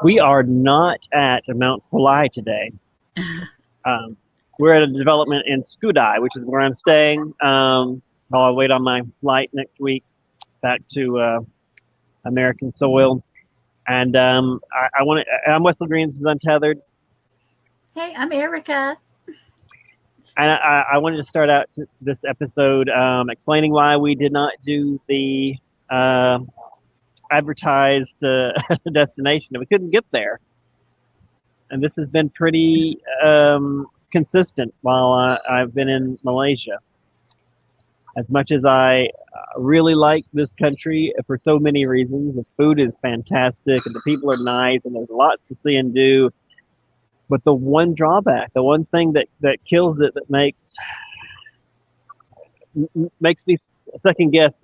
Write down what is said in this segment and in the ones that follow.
We are not at Mount Pulai today. Um, we're at a development in Skudai, which is where I'm staying. While I wait on my flight next week back to American soil. And I want to. I'm Wesley Green. This is Untethered, Hey, I'm Erica. and I wanted to start out this episode explaining why we did not do the uh, advertised destination. We couldn't get there, and this has been pretty consistent while I've been in Malaysia. As much as I really like this country for so many reasons, the food is fantastic and the people are nice and there's lots to see and do. But the one drawback, the one thing that kills it, that makes me second guess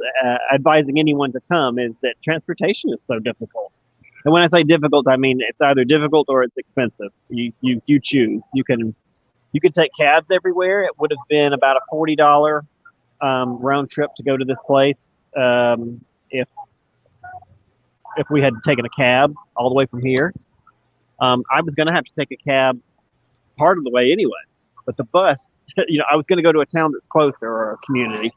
advising anyone to come, is that transportation is so difficult. And when I say difficult, I mean it's either difficult or it's expensive. You choose. You could take cabs everywhere. It would have been about a $40 round trip to go to this place, if we had taken a cab all the way from here. I was going to have to take a cab part of the way anyway, but the bus, I was going to go to a town that's closer, or a community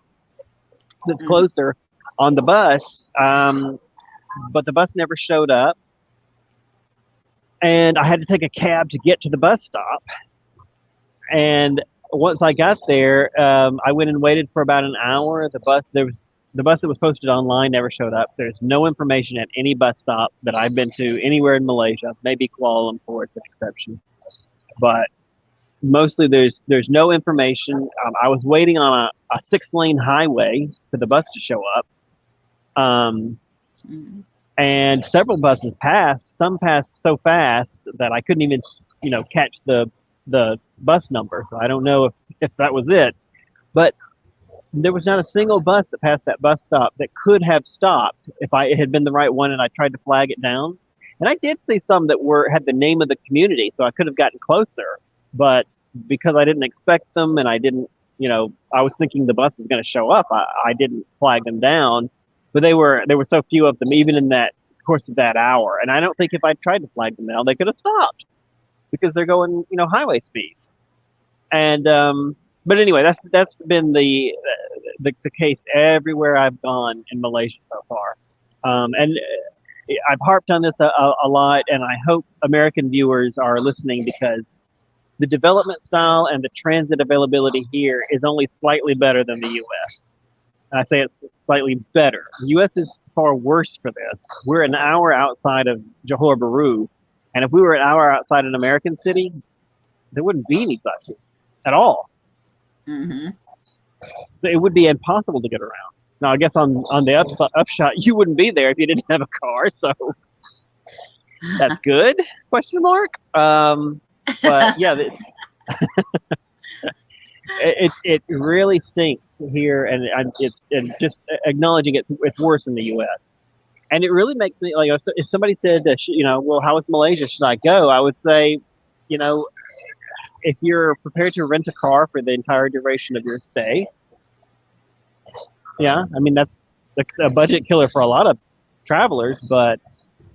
that's closer on the bus, but the bus never showed up, and I had to take a cab to get to the bus stop. And once I got there, I went and waited for about an hour. The bus that was posted online never showed up. There's no information at any bus stop that I've been to anywhere in Malaysia. Maybe Kuala Lumpur is an exception, but mostly there's no information. I was waiting on a 6-lane highway for the bus to show up, and several buses passed. Some passed so fast that I couldn't even catch the bus number. So I don't know if that was it, but there was not a single bus that passed that bus stop that could have stopped if it had been the right one and I tried to flag it down. And I did see some that had the name of the community, so I could have gotten closer, but because I didn't expect them and I didn't, I was thinking the bus was going to show up, I didn't flag them down. But there were so few of them, even in that course of that hour. And I don't think if I tried to flag them down, they could have stopped, because they're going, highway speed. And but anyway, that's been the case everywhere I've gone in Malaysia so far. And I've harped on this a lot, and I hope American viewers are listening, because the development style and the transit availability here is only slightly better than the U.S. And I say it's slightly better. The U.S. is far worse for this. We're an hour outside of Johor, Bahru, and if we were an hour outside an American city, there wouldn't be any buses at all. Mm-hmm. So it would be impossible to get around. Now, I guess on the upshot, you wouldn't be there if you didn't have a car. So that's good? Question mark. But yeah, it really stinks here, and it's just acknowledging it's worse in the U.S. And it really makes me like, if somebody said, well, how is Malaysia? Should I go? I would say, if you're prepared to rent a car for the entire duration of your stay, yeah, I mean that's a budget killer for a lot of travelers. But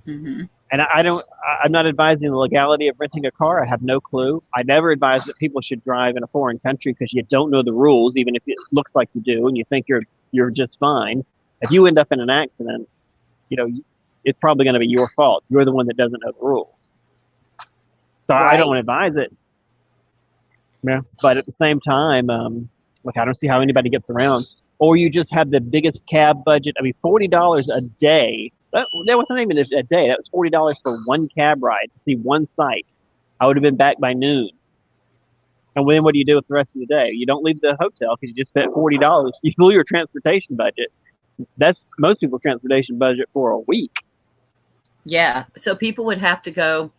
and I'm not advising the legality of renting a car. I have no clue. I never advise that people should drive in a foreign country, because you don't know the rules, even if it looks like you do and you think you're just fine. If you end up in an accident, it's probably going to be your fault. You're the one that doesn't know the rules. So right. I don't want to advise it. Yeah, but at the same time, I don't see how anybody gets around. Or you just have the biggest cab budget. I mean, $40 a day. That wasn't even a day. That was $40 for one cab ride to see one site. I would have been back by noon. And then what do you do with the rest of the day? You don't leave the hotel because you just spent $40. You blew your transportation budget. That's most people's transportation budget for a week. Yeah. So people would have to go.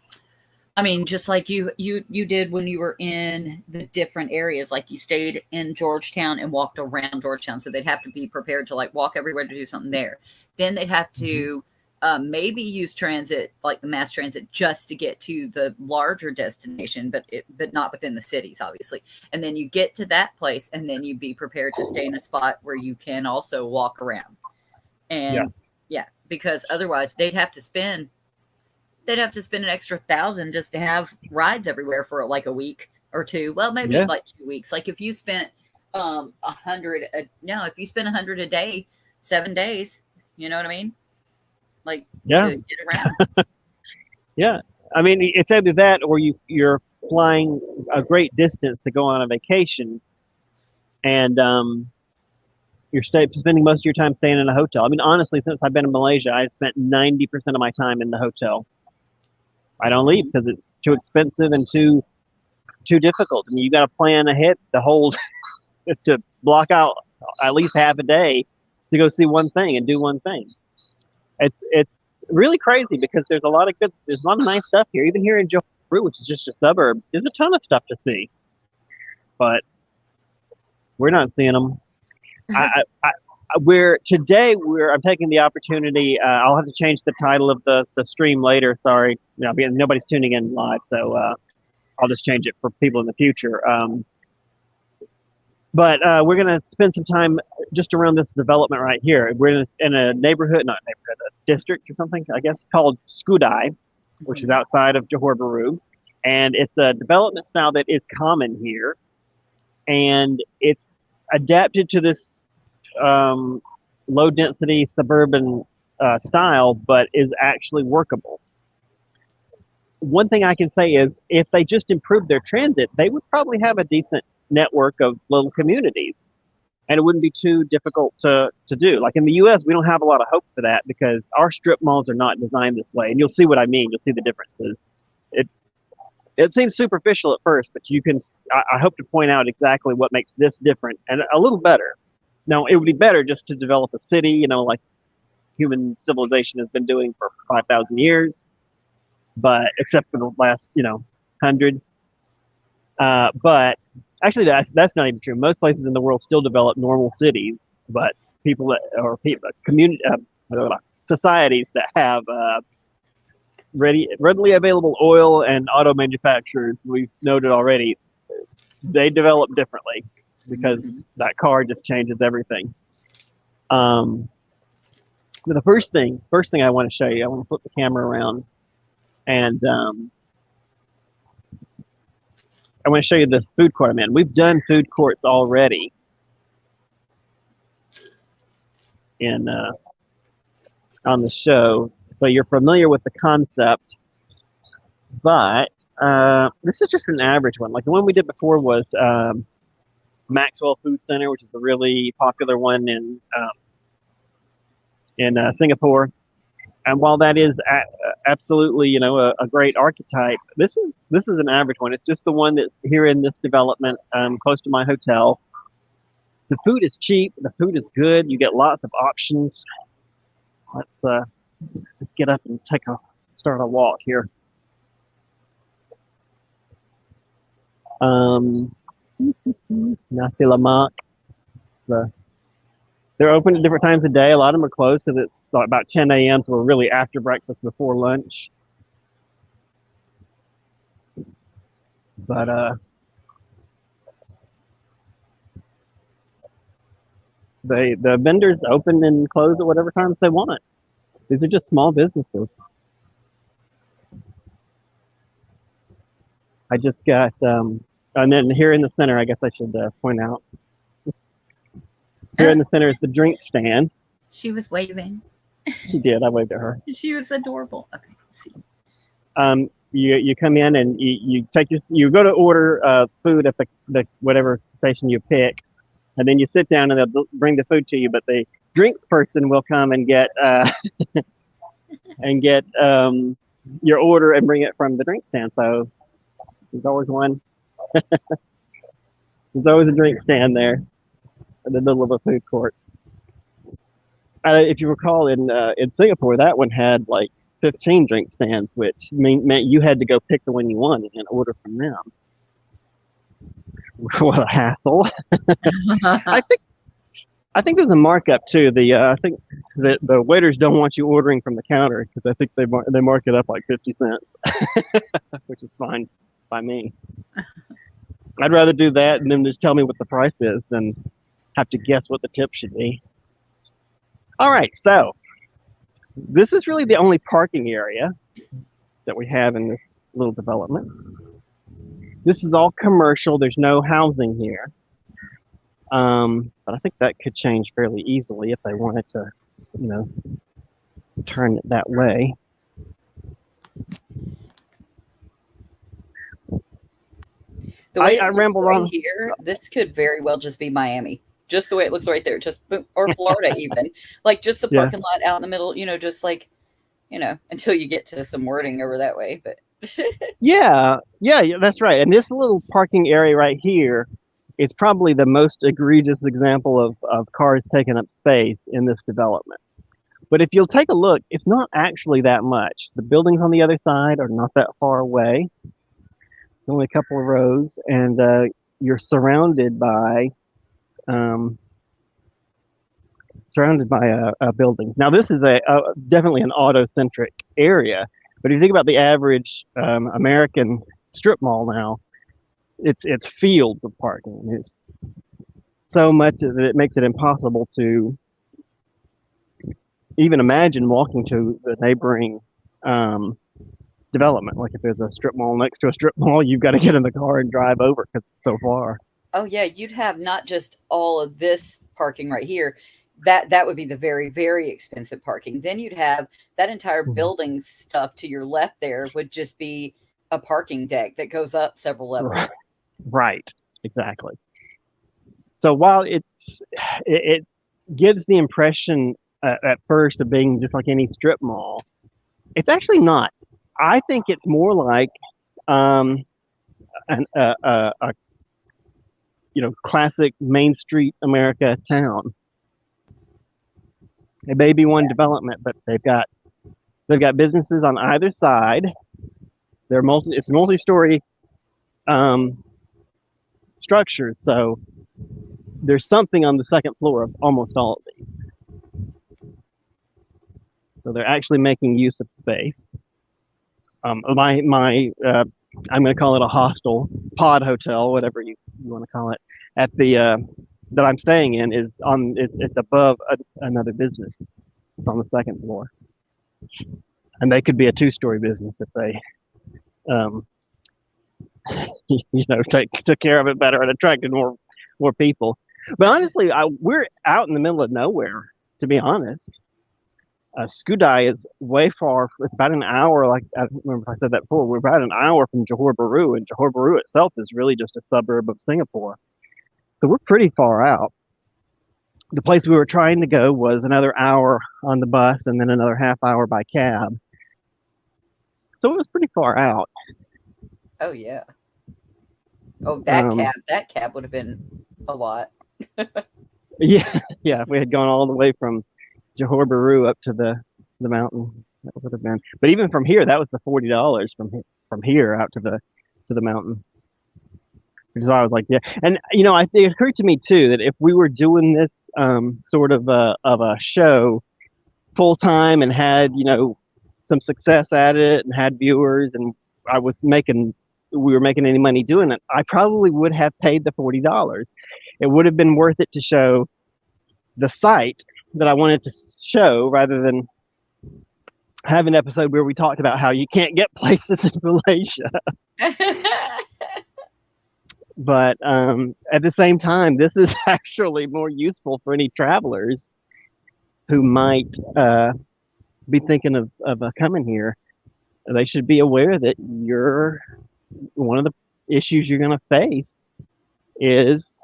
I mean, just like you did when you were in the different areas, like you stayed in Georgetown and walked around Georgetown. So they'd have to be prepared to walk everywhere to do something there. Then they'd have to maybe use transit, like the mass transit, just to get to the larger destination, but not within the cities, obviously. And then you get to that place, and then you be prepared to stay in a spot where you can also walk around. And yeah, because otherwise they'd have to spend They'd have to spend an extra 1,000 just to have rides everywhere for like a week or two. Well, maybe Yeah, like 2 weeks. Like if you spent 100, no, if you spent 100 a day, 7 days, you know what I mean? Like yeah, to get around. yeah. I mean, it's either that or you're flying a great distance to go on a vacation, and spending most of your time staying in a hotel. I mean, honestly, since I've been in Malaysia, I've spent 90% of my time in the hotel. I don't leave because it's too expensive and too difficult. I mean, you got to plan ahead the whole to block out at least half a day to go see one thing and do one thing. It's really crazy because there's a lot of nice stuff here. Even here in Johor, which is just a suburb, there's a ton of stuff to see, but we're not seeing them. I'm taking the opportunity. I'll have to change the title of the stream later. Sorry, because nobody's tuning in live, so I'll just change it for people in the future. But we're going to spend some time just around this development right here. We're in a neighborhood, not neighborhood, a district or something, I guess, called Skudai, which is outside of Johor Bahru. And it's a development style that is common here. And it's adapted to this low-density suburban style, but is actually workable. One thing I can say is if they just improved their transit, they would probably have a decent network of little communities, and it wouldn't be too difficult to do. Like in the U.S., we don't have a lot of hope for that because our strip malls are not designed this way, and you'll see what I mean. You'll see the differences. It seems superficial at first, but I hope to point out exactly what makes this different and a little better. Now, it would be better just to develop a city, like human civilization has been doing for 5,000 years, but except for the last, 100. But actually, that's not even true. Most places in the world still develop normal cities, but societies that have readily available oil and auto manufacturers, we've noted already, they develop differently because that car just changes everything. But the first thing I want to show you, I want to flip the camera around, and I want to show you this food court I'm in. We've done food courts already on the show, so you're familiar with the concept. But this is just an average one. Like the one we did before was Maxwell Food Center, which is a really popular one in Singapore. And while that is absolutely, a great archetype, this is an average one. It's just the one that's here in this development, close to my hotel. The food is cheap. The food is good. You get lots of options. Let's get up and start a walk here. Nasi lemak. They're open at different times of day. A lot of them are closed because it's about 10 a.m. So we're really after breakfast, before lunch. But the vendors open and close at whatever times they want. These are just small businesses. I just got, and then here in the center, I guess I should point out. Here in the center is the drink stand. She was waving. She did. I waved at her. She was adorable. Okay, let's see. You come in and you go to order food at the whatever station you pick, and then you sit down and they'll bring the food to you. But the drinks person will come and get your order and bring it from the drink stand. So there's always one. There's always a drink stand there in the middle of a food court. If you recall, in Singapore, that one had like 15 drink stands, which meant you had to go pick the one you wanted and order from them. What a hassle! I think there's a markup too. I think that the waiters don't want you ordering from the counter because I think they mark it up like 50 cents, which is fine by me. I'd rather do that and then just tell me what the price is than have to guess what the tip should be. All right, so this is really the only parking area. that we have in this little development. This is all commercial. There's no housing here. But I think that could change fairly easily if they wanted to, you know, turn it that way. The way I it looks rambled right on. here, this could very well just be Miami. Just the way it looks right there, just or Florida even. Like just a Yeah. parking lot out in the middle, just like, until you get to some wording over that way. But Yeah, that's right. And this little parking area right here is probably the most egregious example of cars taking up space in this development. But if you'll take a look, it's not actually that much. The buildings on the other side are not that far away. Only a couple of rows, and you're surrounded by buildings. Now, this is definitely an auto-centric area, but if you think about the average American strip mall now, it's fields of parking. It's so much that it makes it impossible to even imagine walking to the neighboring development. Like if there's a strip mall next to a strip mall, you've got to get in the car and drive over because it's so far. oh yeah, you'd have not just all of this parking right here. That would be the very, very expensive parking. Then you'd have that entire building stuff to your left there would just be a parking deck that goes up several levels. Right, exactly. So while it gives the impression at first of being just like any strip mall, it's actually not. I think it's more like a classic Main Street America town. It may be one development, but they've got businesses on either side. It's multi-story structures, so there's something on the second floor of almost all of these. So they're actually making use of space. I'm going to call it a hostel, pod hotel, whatever you want to call it, at the that I'm staying in it's above another business. It's on the second floor, and they could be a two-story business if they, took care of it better and attracted more people. But honestly, we're out in the middle of nowhere, to be honest. Skudai is way far. It's about an hour. Like I don't remember if I said that before. We're about an hour from Johor Bahru, and Johor Bahru itself is really just a suburb of Singapore. So we're pretty far out. The place we were trying to go was another hour on the bus, and then another half hour by cab. So it was pretty far out. Oh yeah. Oh, that cab would have been a lot. Yeah. If we had gone all the way from Johor Bahru up to the mountain, that would have been. But even from here, that was the $40 from here out to the mountain. Which is why I was like, yeah. And it occurred to me too that if we were doing this sort of a show full time and had some success at it and had viewers, and we were making any money doing it, I probably would have paid the $40. It would have been worth it to show the site that I wanted to show rather than have an episode where we talked about how you can't get places in Malaysia. But at the same time, this is actually more useful for any travelers who might be thinking of coming here. They should be aware that one of the issues you're going to face is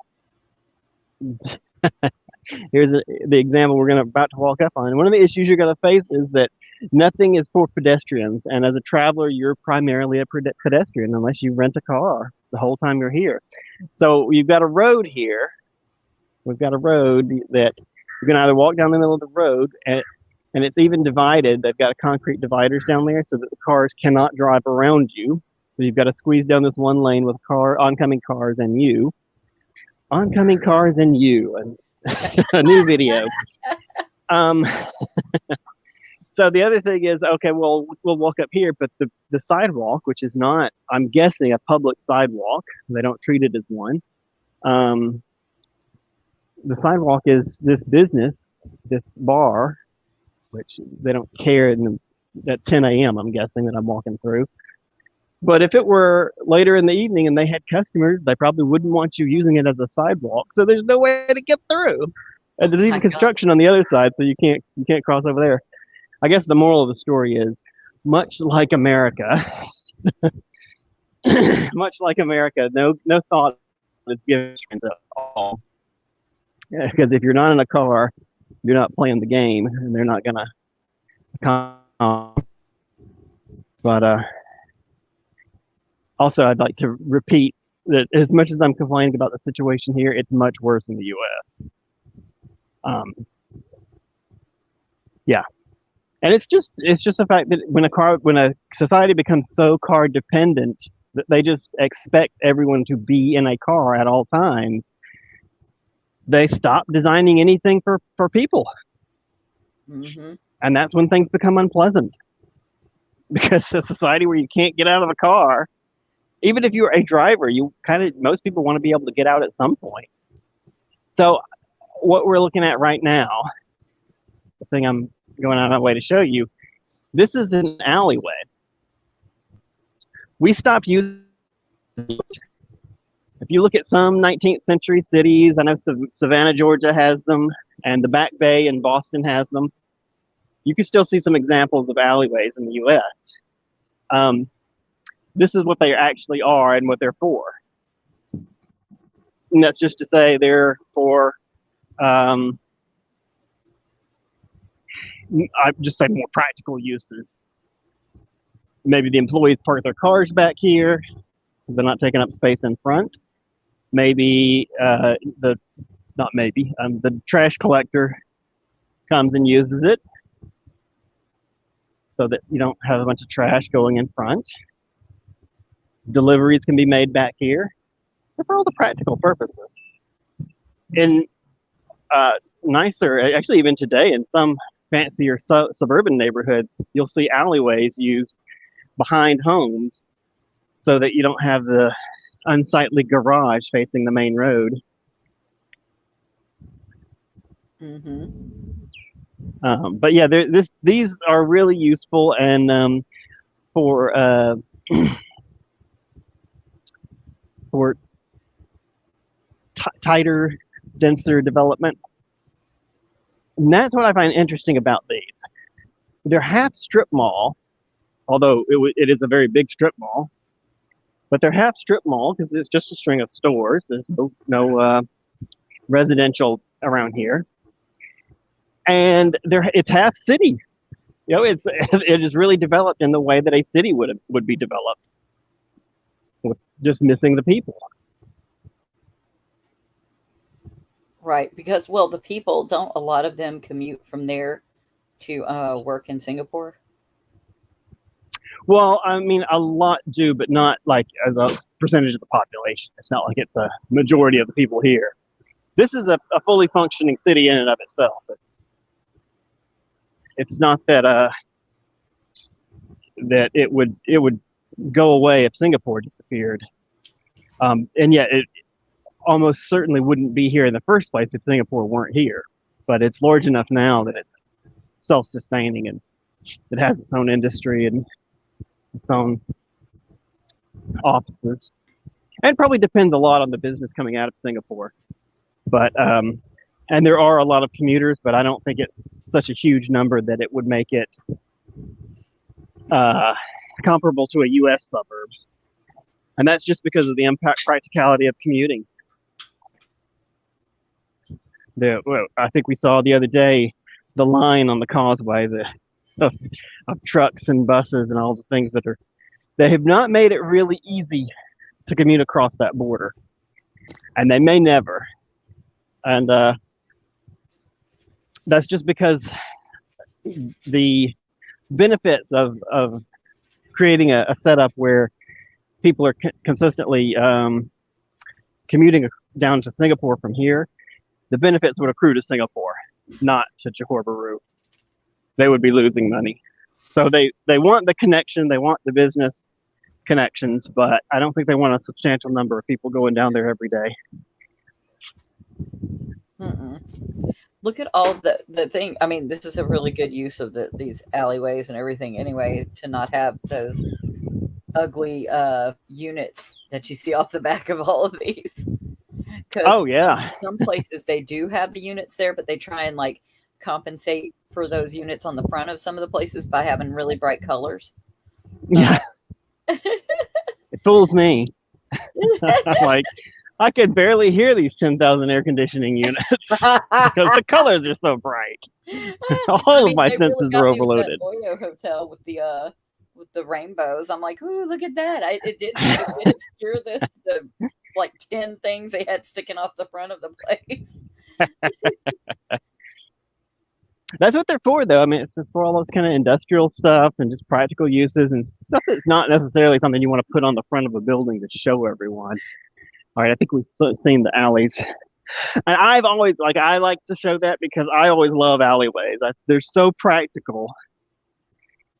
here's the example we're about to walk up on. One of the issues you're going to face is that nothing is for pedestrians, and as a traveler, you're primarily a pedestrian unless you rent a car the whole time you're here. So you've got a road here. We've got a road that you can either walk down the middle of the road, and it's even divided. They've got concrete dividers down there so that the cars cannot drive around you. So you've got to squeeze down this one lane with oncoming cars and you. Oncoming cars and you. And a new video. So the other thing is, okay, well, we'll walk up here, but the sidewalk, which is not, I'm guessing, a public sidewalk, they don't treat it as one. The sidewalk is this business, this bar, which they don't care in at 10 a.m. I'm guessing that I'm walking through. But if it were later in the evening and they had customers, they probably wouldn't want you using it as a sidewalk. So there's no way to get through. And there's even construction on the other side, so you can't cross over there. I guess the moral of the story is, much like America, much like America, no thought is given at all. Because if you're not in a car, you're not playing the game, and they're not gonna come. But also, I'd like to repeat that as much as I'm complaining about the situation here, it's much worse in the U.S. Yeah, and it's just the fact that when a society becomes so car dependent that they just expect everyone to be in a car at all times, they stop designing anything for people. Mm-hmm. And that's when things become unpleasant. Because a society where you can't get out of a car, even if you're a driver, most people want to be able to get out at some point. So what we're looking at right now, the thing I'm going out of my way to show you, this is an alleyway. We stopped using it. If you look at some 19th century cities, I know Savannah, Georgia has them, and the Back Bay in Boston has them. You can still see some examples of alleyways in the U.S. This is what they actually are and what they're for. And that's just to say they're for, I'd just say more practical uses. Maybe the employees park their cars back here. They're not taking up space in front. Maybe the trash collector comes and uses it so that you don't have a bunch of trash going in front. Deliveries can be made back here. They're for all the practical purposes. In nicer, actually even today, in some fancier suburban neighborhoods, you'll see alleyways used behind homes so that you don't have the unsightly garage facing the main road. Mm-hmm. But yeah, these are really useful and for tighter, denser development. And that's what I find interesting about these. They're half strip mall, although it is a very big strip mall. But they're half strip mall because it's just a string of stores. There's no residential around here, and it's half city. It is really developed in the way that a city would be developed, with just missing the people. Right, because the people don't a lot of them commute from there to work in Singapore. Well, I mean, a lot do, but not like as a percentage of the population. It's not like it's a majority of the people here. This is a fully functioning city in and of itself. It's not that that it would go away if Singapore disappeared. And yet it almost certainly wouldn't be here in the first place if Singapore weren't here. But it's large enough now that it's self-sustaining and it has its own industry and its own offices. And it probably depends a lot on the business coming out of Singapore. But and there are a lot of commuters, but I don't think it's such a huge number that it would make it comparable to a U.S. suburb. And that's just because of the practicality of commuting. I think we saw the other day the line on the causeway of trucks and buses and all the things they have not made it really easy to commute across that border. And they may never. And that's just because the benefits of creating a setup where people are consistently commuting down to Singapore from here, the benefits would accrue to Singapore, not to Johor Bahru. They would be losing money. So they want the connection, they want the business connections, but I don't think they want a substantial number of people going down there every day. look at all the thing. I mean, this is a really good use of these alleyways and everything anyway, to not have those ugly units that you see off the back of all of these. Because Oh yeah. some places they do have the units there, but they try and like compensate for those units on the front of some of the places by having really bright colors. Yeah. It fools me. Like, I could barely hear these 10,000 air conditioning units because the colors are so bright. All of my they senses got are me with that overloaded. Oyo hotel with the rainbows. I'm like, ooh, look at that! It did obscure the like 10 things they had sticking off the front of the place. That's what they're for, though. I mean, it's just for all those kind of industrial stuff and just practical uses and stuff that's not necessarily something you want to put on the front of a building to show everyone. All right, I think we've seen the alleys. And I've always, like, I like to show that because I always love alleyways. They're so practical.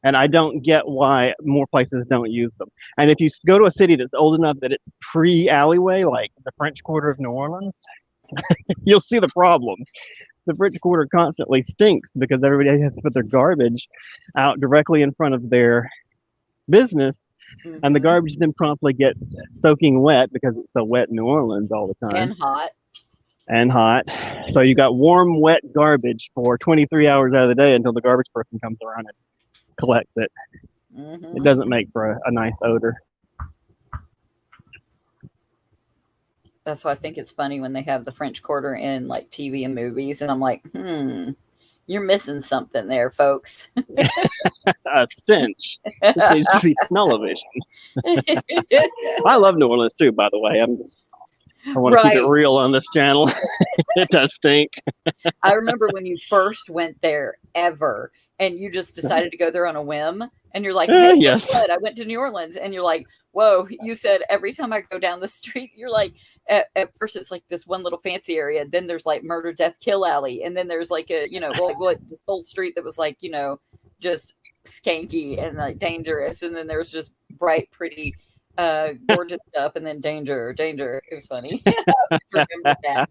And I don't get why more places don't use them. And if you go to a city that's old enough that it's pre-alleyway, like the French Quarter of New Orleans, you'll see the problem. The French Quarter constantly stinks because everybody has to put their garbage out directly in front of their business, and the garbage then promptly gets soaking wet because it's so wet in New Orleans all the time. And hot. So you got warm, wet garbage for 23 hours out of the day until the garbage person comes around and collects it. It doesn't make for a nice odor. That's why I think it's funny when they have the French Quarter in like TV and movies, and I'm like, you're missing something there, folks. A stench. This needs to be smell-o-vision. I love New Orleans too, by the way. I want to keep it real on this channel. It does stink. I remember when you first went there ever, and you just decided to go there on a whim, and you're like, hey, yes. what? I went to New Orleans, and you're like, whoa, you said every time I go down the street, you're like, at first it's like this one little fancy area, then there's like murder, death, kill alley, and then there's like a, this whole street that was like, just skanky and like dangerous, and then there's just bright, pretty, gorgeous stuff, and then danger. It was funny. I remember that.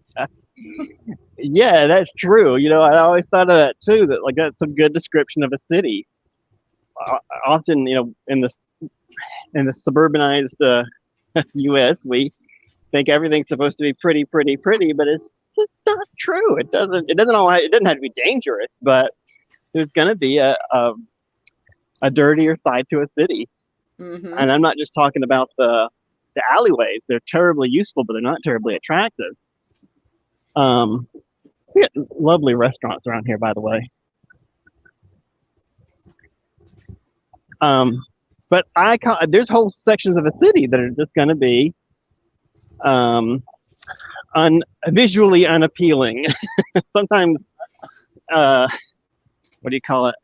Yeah, that's true. I always thought of that too, that like that's a good description of a city. Often, in the suburbanized U.S., we think everything's supposed to be pretty, but it's just not true. It doesn't have to be dangerous, but there's going to be a dirtier side to a city. And I'm not just talking about the alleyways. They're terribly useful, but they're not terribly attractive. We got lovely restaurants around here, by the way. But there's whole sections of a city that are just going to be visually unappealing. Sometimes, what do you call it?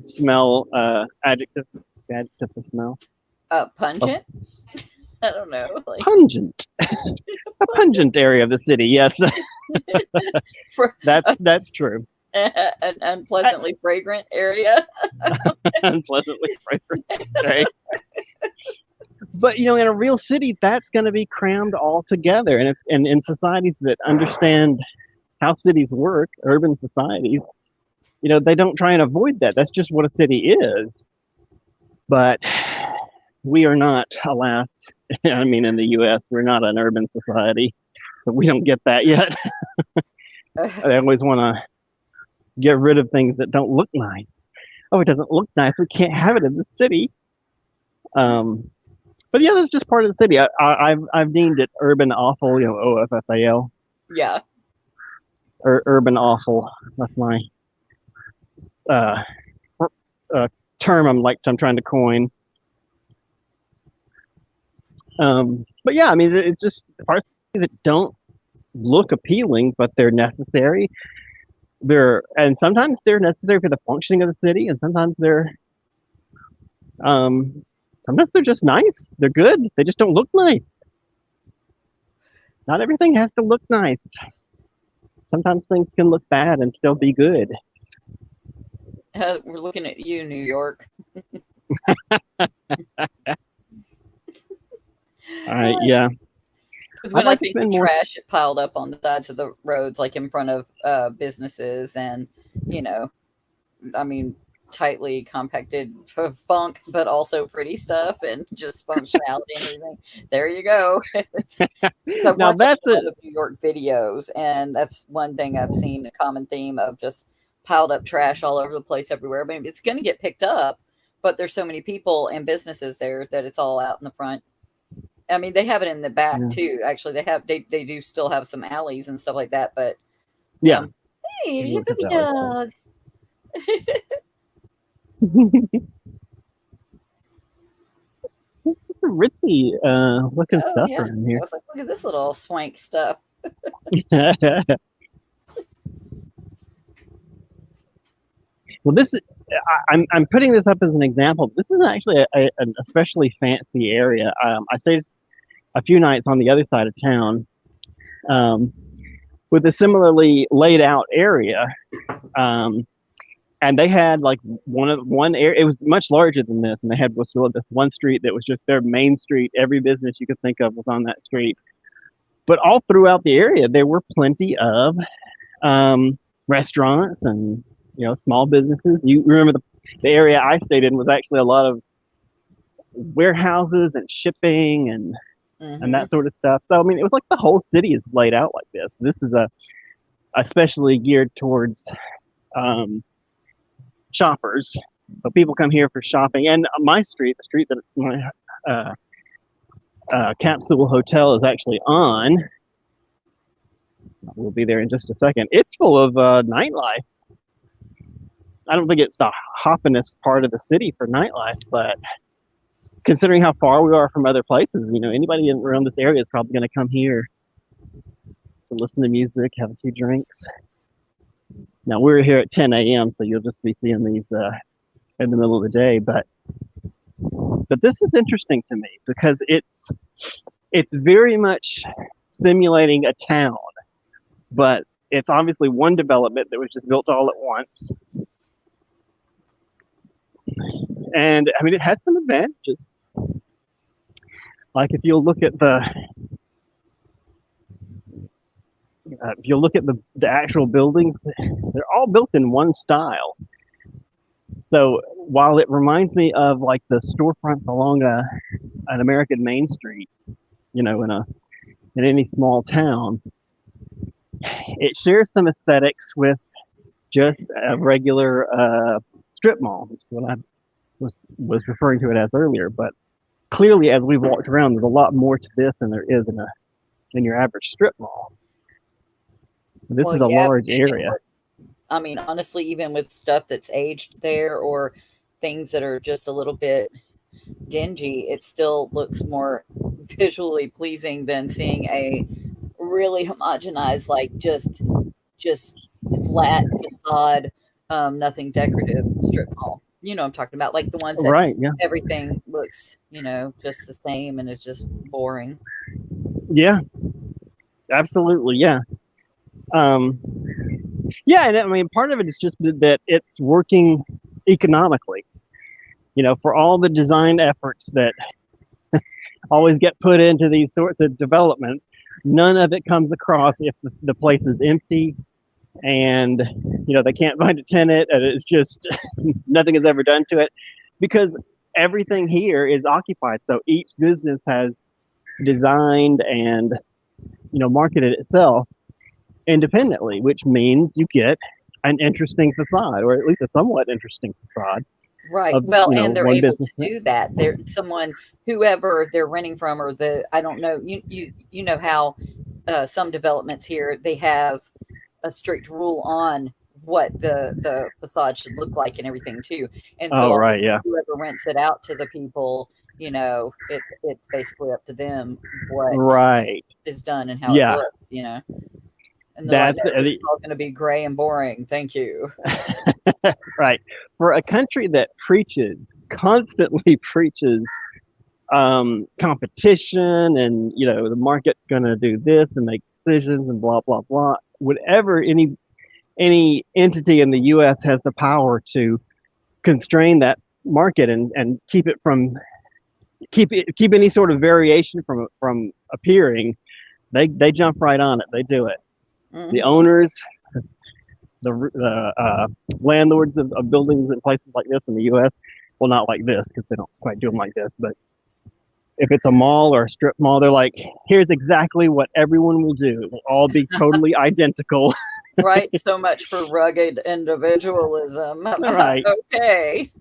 Smell, adjective for smell. Pungent? I don't know. Like... Pungent. A pungent area of the city, yes. That's true. An unpleasantly fragrant area. Unpleasantly fragrant. Okay. But in a real city, that's going to be crammed all together, and in societies that understand how cities work, urban societies, they don't try and avoid that. That's just what a city is. But we are not, alas. I mean, in the U.S., we're not an urban society, so we don't get that yet. I always want to get rid of things that don't look nice. Oh, it doesn't look nice. We can't have it in the city. But yeah, that's just part of the city. I've deemed it urban awful. OFFAL. Yeah. Urban awful. That's my term I'm trying to coin. But yeah, I mean, it's just parts that don't look appealing, but they're necessary. And sometimes they're necessary for the functioning of the city, and sometimes they're just nice. They're good. They just don't look nice. Not everything has to look nice. Sometimes things can look bad and still be good. We're looking at you, New York. All right, yeah. Because I'd when I like to think of spend more. trash piled up on the sides of the roads, like in front of businesses and, you know, I mean, tightly compacted funk, but also pretty stuff and just functionality and everything. There you go. So Now watching that's a it. lot of New York videos, and that's one thing I've seen a common theme of just piled up trash all over the place everywhere. I mean, it's going to get picked up, but there's so many people and businesses there that it's all out in the front. I mean, they have it in the back Yeah. too. Actually, they do still have some alleys and stuff like that. But Yeah. hey, New your York has puppy alleys too. dog. It's some ritzy looking Oh stuff yeah, around I here. was like, look at this little swank stuff. Well, this is. I'm putting this up as an example. This is actually an especially fancy area. I stayed a few nights on the other side of town, um, with a similarly laid out area. Um, and they had like one area. It was much larger than this, and they had this one street that was just their main street. Every business you could think of was on that street. But all throughout the area, there were plenty of restaurants and small businesses. You remember the area I stayed in was actually a lot of warehouses and shipping and Mm-hmm. that sort of stuff. So I mean, it was like the whole city is laid out like this. This is especially geared towards um, shoppers. So people come here for shopping. And my street, the street that my capsule hotel is actually on, we'll be there in just a second. It's full of nightlife. I don't think it's the hoppinest part of the city for nightlife, but considering how far we are from other places, anybody around this area is probably going to come here to listen to music, have a few drinks. Now we're here at 10 a.m., so you'll just be seeing these in the middle of the day. But this is interesting to me because it's very much simulating a town, but it's obviously one development that was just built all at once. And I mean, it had some advantages. Like if you'll look at the actual buildings, they're all built in one style. So while it reminds me of like the storefronts along an American Main Street, in any small town, it shares some aesthetics with just a regular strip mall, which is what I was referring to it as earlier. But clearly, as we've walked around, there's a lot more to this than there is in your average strip mall. This is a large area. I mean, honestly, even with stuff that's aged there or things that are just a little bit dingy, it still looks more visually pleasing than seeing a really homogenized, like just flat facade, nothing decorative strip mall. You know what I'm talking about, like the ones that Right, yeah. everything looks, just the same and it's just boring. Yeah, absolutely, yeah. Yeah, and I mean, part of it is just that it's working economically. For all the design efforts that always get put into these sorts of developments, none of it comes across if the place is empty and they can't find a tenant and it's just nothing is ever done to it because everything here is occupied. So each business has designed and marketed itself independently, which means you get an interesting facade, or at least a somewhat interesting facade. Right. Of, well, and they're able to do next. that. They're whoever they're renting from, or I don't know. You know how some developments here they have a strict rule on what the facade should look like and everything too. And so, right, yeah. whoever rents it out to the people, it's basically up to them what right is done and how it looks. And they're like, no, this is all going to be gray and boring. Thank you. Right. For a country that constantly preaches competition and, the market's going to do this and make decisions and blah, blah, blah. Whatever any entity in the U.S. has the power to constrain that market and keep any sort of variation from appearing, They jump right on it. They do it. The Mm-hmm. owners, the landlords of buildings in places like this in the U.S. Well, not like this because they don't quite do them like this, but if it's a mall or a strip mall, they're like, here's exactly what everyone will do. It will all be totally identical. Right. So much for rugged individualism. Right. Okay.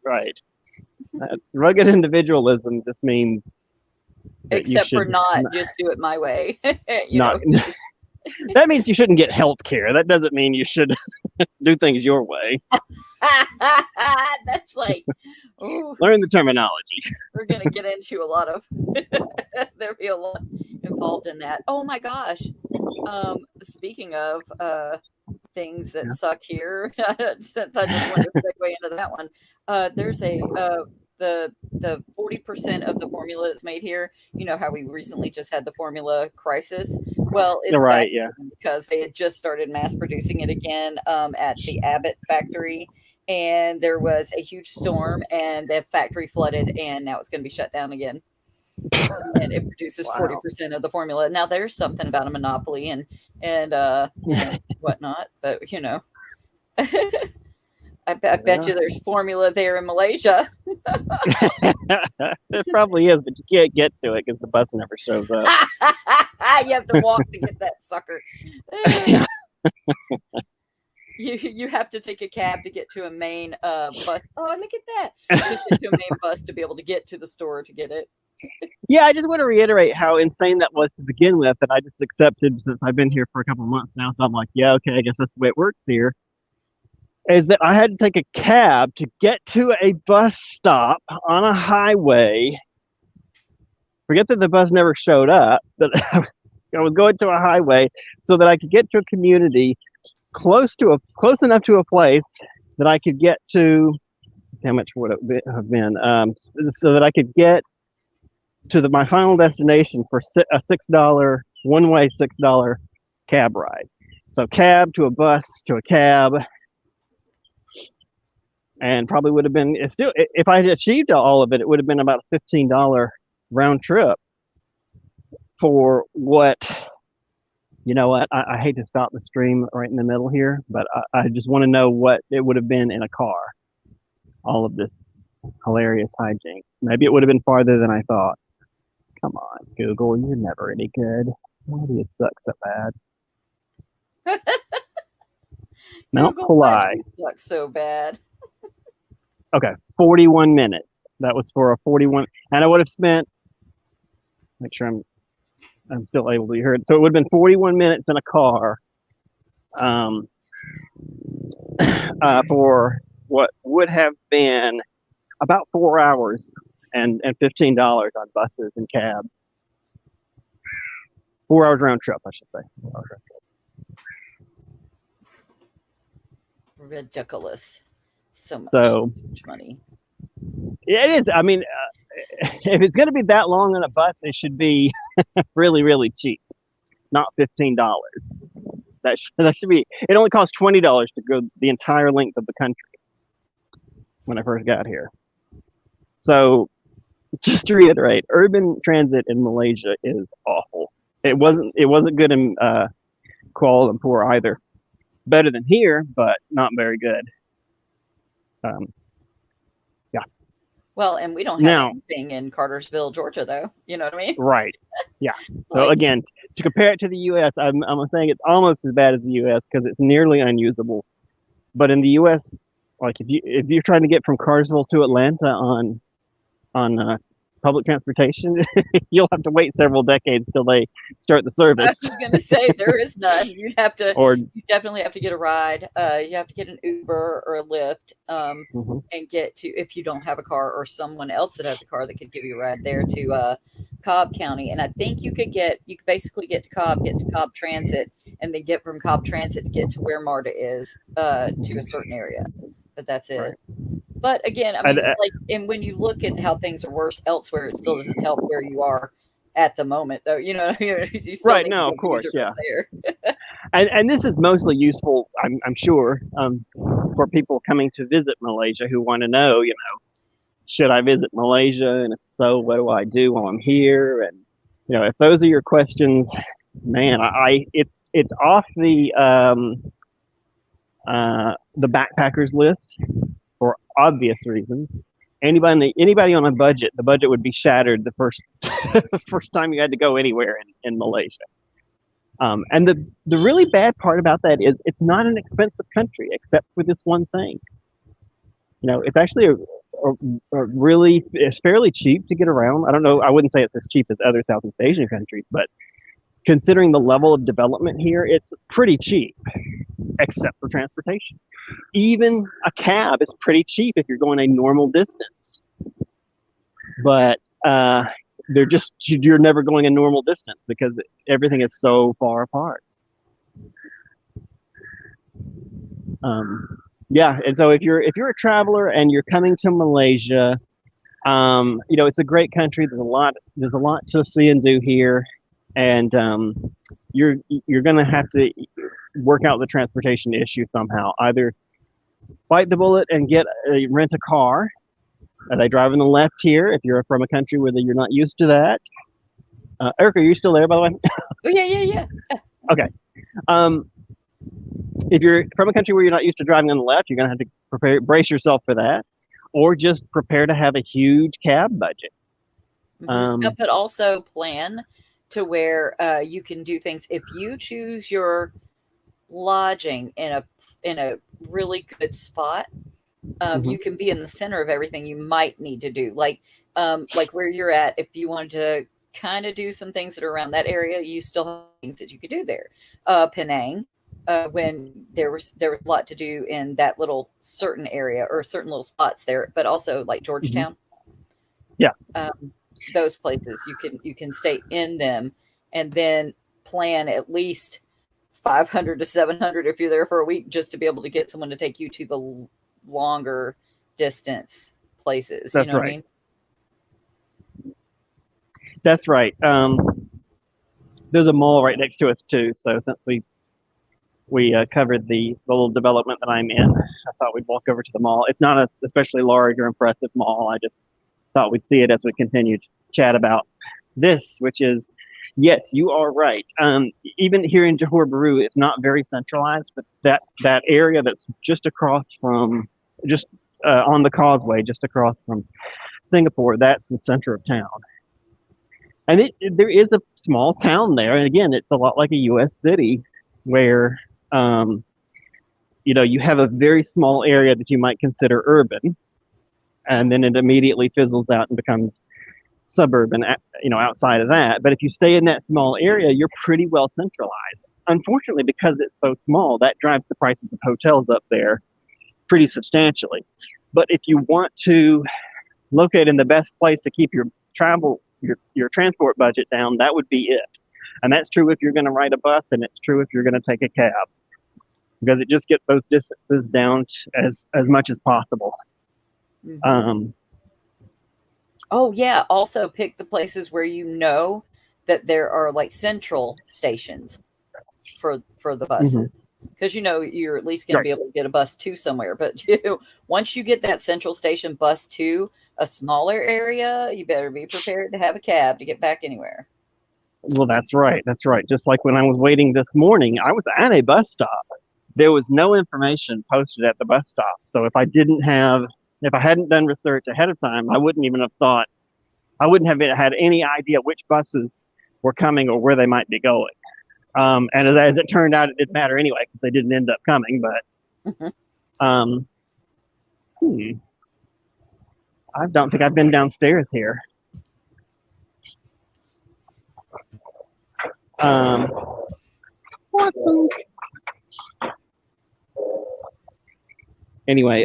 Right. That's rugged individualism just means that you Except for should not just do it my way. You not. know, That means you shouldn't get health care. That doesn't mean you should do things your way. that's like, ooh, Learn the terminology. we're going to get into a lot of, there'll be a lot involved in that. Oh my gosh. Speaking of things that suck here, since I just wanted to segue into that one, there's the 40% of the formula that's made here. You know how we recently just had the formula crisis. Well, it's back Right. Yeah. because they had just started mass producing it again at the Abbott factory, and there was a huge storm, and the factory flooded, and now it's going to be shut down again. And it produces 40% of the formula. Now there's something about a monopoly and whatnot, but you know, I bet you there's formula there in Malaysia. It probably is, but you can't get to it because the bus never shows up. You have to walk to get that sucker. You have to take a cab to get to a main bus. Oh, look at that! To get to a main bus to be able to get to the store to get it. Yeah, I just want to reiterate how insane that was to begin with, that I just accepted since I've been here for a couple of months now. So I'm like, yeah, okay, I guess that's the way it works here. Is that I had to take a cab to get to a bus stop on a highway. Forget that the bus never showed up, but I was going to a highway so that I could get to a community close enough to a place that I could get to. See how much would it have been? So that I could get to my final destination for a $6 one-way $6 cab ride. So cab to a bus to a cab. And probably would have been still, if I had achieved all of it, it would have been about a $15 round trip for what, you know what, I hate to stop the stream right in the middle here, but I just want to know what it would have been in a car. All of this hilarious hijinks. Maybe it would have been farther than I thought. Come on, Google, you're never any good. Why do you suck so bad? Mount Kulai sucks so bad. Okay, 41 minutes. That was for a 41, and I would have spent. Make sure I'm still able to be heard. So it would have been 41 minutes in a car, for what would have been about 4 hours and $15 on buses and cabs. 4 hours round trip, I should say. 4 hours round trip. Ridiculous. So much money. It is. I mean, if it's going to be that long on a bus, it should be really, really cheap, not $15. That should be. It only costs $20 to go the entire length of the country when I first got here. So, just to reiterate, urban transit in Malaysia is awful. It wasn't good in Kuala Lumpur either. Better than here, but not very good. Yeah. Well, and we don't have anything in Cartersville, Georgia, though. You know what I mean? Right. Yeah. So again, to compare it to the U.S., I'm saying it's almost as bad as the U.S. because it's nearly unusable. But in the U.S., like if you're trying to get from Cartersville to Atlanta on public transportation, you'll have to wait several decades till they start the service. I was going to say there is none. You definitely have to get a ride. You have to get an Uber or a Lyft, and get to, if you don't have a car or someone else that has a car that could give you a ride there, to Cobb County. And I think you could basically get to Cobb Transit, and then get from Cobb Transit to get to where MARTA is, to a certain area. But that's it. Right. But again, I mean, and when you look at how things are worse elsewhere, it still doesn't help where you are at the moment, though. You know, you still right? No, of course, yeah. and this is mostly useful, I'm sure, for people coming to visit Malaysia who want to know, should I visit Malaysia, and if so, what do I do while I'm here? And if those are your questions, man, it's off the backpackers list for obvious reasons. Anybody on a budget, the budget would be shattered the first first time you had to go anywhere in Malaysia. And the really bad part about that is it's not an expensive country except for this one thing. It's actually it's fairly cheap to get around. I don't know. I wouldn't say it's as cheap as other Southeast Asian countries, but considering the level of development here, it's pretty cheap, except for transportation. Even a cab is pretty cheap if you're going a normal distance. But you're never going a normal distance because everything is so far apart. Yeah, and so if you're a traveler and you're coming to Malaysia, it's a great country. There's a lot to see and do here, and you're gonna have to work out the transportation issue somehow. Either bite the bullet and rent a car. They drive on the left here if you're from a country where you're not used to that. Eric, are you still there, by the way? Oh, yeah. Okay. If you're from a country where you're not used to driving on the left, you're going to have to brace yourself for that, or just prepare to have a huge cab budget. But also plan to where you can do things. If you choose your lodging in a really good spot, you can be in the center of everything you might need to do. Like where you're at, if you wanted to kind of do some things that are around that area, you still have things that you could do there. Penang, when there was a lot to do in that little certain area or certain little spots there, but also like Georgetown. Yeah. Those places you can stay in them and then plan at least 500 to 700 if you're there for a week, just to be able to get someone to take you to the longer distance places. That's what right. I mean? That's right. There's a mall right next to us too. So since we covered the little development that I'm in, I thought we'd walk over to the mall. It's not a especially large or impressive mall. I just thought we'd see it as we continue to chat about this, which is, yes, you are right. Even here in Johor Bahru, it's not very centralized, but that area that's just across from, on the causeway, just across from Singapore, that's the center of town. And there is a small town there. And again, it's a lot like a U.S. city where, you have a very small area that you might consider urban. And then it immediately fizzles out and becomes suburban, outside of that. But if you stay in that small area, you're pretty well centralized. Unfortunately, because it's so small, that drives the prices of hotels up there pretty substantially. But if you want to locate in the best place to keep your transport budget down, that would be it. And that's true if you're going to ride a bus, and it's true if you're going to take a cab, because it just gets those distances down as much as possible. Mm-hmm. Oh yeah. Also pick the places where that there are like central stations for the buses. Because you're at least going to be able to get a bus to somewhere. But once you get that central station bus to a smaller area, you better be prepared to have a cab to get back anywhere. Well, that's right. That's right. Just like when I was waiting this morning, I was at a bus stop. There was no information posted at the bus stop. So if I hadn't done research ahead of time, I wouldn't have had any idea which buses were coming or where they might be going. And as it turned out, it didn't matter anyway, because they didn't end up coming. But I don't think I've been downstairs here. Watson. Anyway,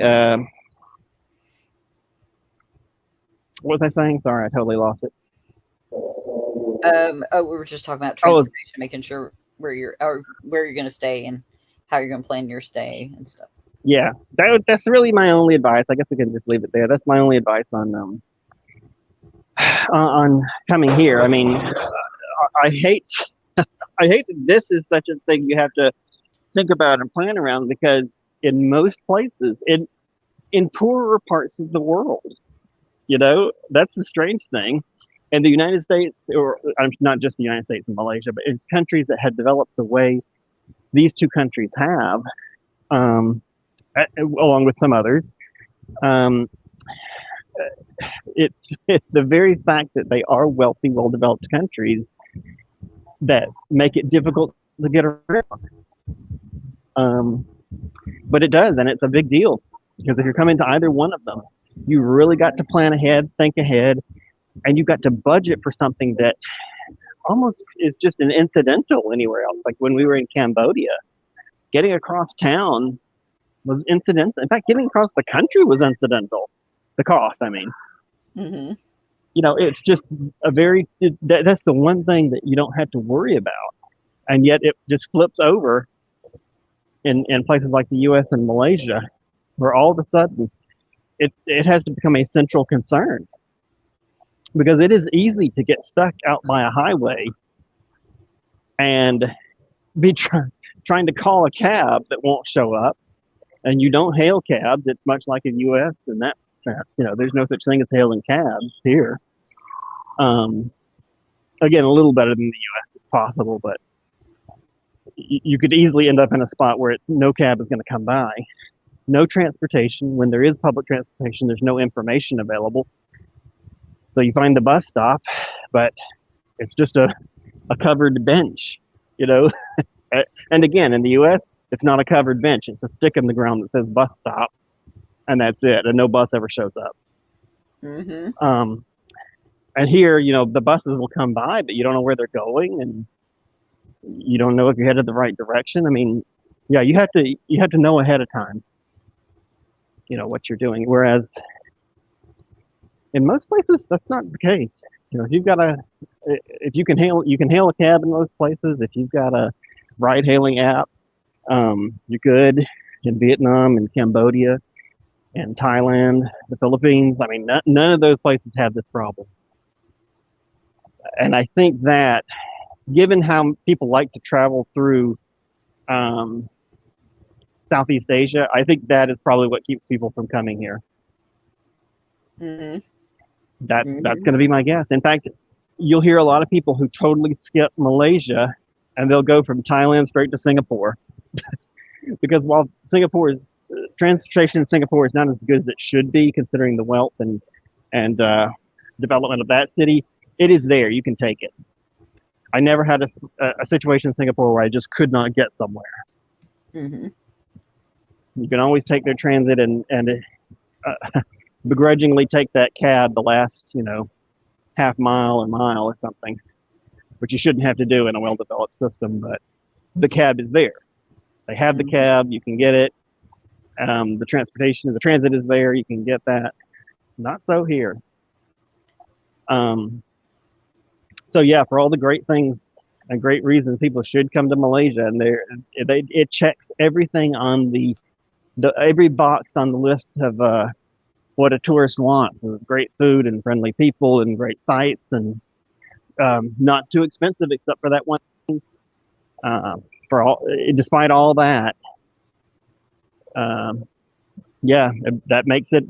what was I saying? Sorry, I totally lost it. We were just talking about transportation, making sure where you're going to stay and how you're going to plan your stay and stuff. Yeah, that's really my only advice. I guess we can just leave it there. That's my only advice on coming here. I mean, I hate that this is such a thing you have to think about and plan around, because in most places, in poorer parts of the world, that's the strange thing. And the United States, or not just the United States and Malaysia, but in countries that had developed the way these two countries have, along with some others, um, it's the very fact that they are wealthy, well-developed countries that make it difficult to get around. But it does, and it's a big deal because if you're coming to either one of them, you really got to plan ahead, think ahead, and you got to budget for something that almost is just an incidental anywhere else. Like when we were in Cambodia, getting across town was incidental. In fact, getting across the country was incidental. The cost, I mean. Mm-hmm. You know, it's just that's the one thing that you don't have to worry about. And yet it just flips over in places like the US and Malaysia, where all of a sudden it has to become a central concern. Because it is easy to get stuck out by a highway and be trying to call a cab that won't show up. And you don't hail cabs. It's much like in the US in that sense. You know, there's no such thing as hailing cabs here. Again, a little better than the US if possible, but you could easily end up in a spot where no cab is going to come by. No transportation. When there is public transportation, there's no information available. So you find the bus stop, but it's just a covered bench, you know. And again, in the US, it's not a covered bench. It's a stick in the ground that says bus stop, and that's it. And no bus ever shows up. Mm-hmm. And here, you know, the buses will come by, but you don't know where they're going, and you don't know if you're headed the right direction. I mean, yeah, you have to know ahead of time, you know, what you're doing. Whereas in most places, that's not the case. You know, if you can hail a cab in most places. If you've got a ride-hailing app, you're good. In Vietnam and Cambodia and Thailand, the Philippines, I mean, none of those places have this problem. And I think that, given how people like to travel through Southeast Asia, I think that is probably what keeps people from coming here. Mm-hmm. That's going to be my guess. In fact, you'll hear a lot of people who totally skip Malaysia and they'll go from Thailand straight to Singapore. Because while transportation in Singapore is not as good as it should be, considering the wealth and development of that city, it is there. You can take it. I never had a situation in Singapore where I just could not get somewhere. Mm-hmm. You can always take their transit and begrudgingly take that cab the last, you know, half mile or mile or something, which you shouldn't have to do in a well-developed system, but the cab is there. They have the cab, you can get it. The transit is there, you can get that. Not so here. So yeah, for all the great things and great reasons people should come to Malaysia, and it checks everything on every box on the list of what a tourist wants: great food and friendly people and great sights, and not too expensive except for that one thing. Despite all that, yeah, that makes it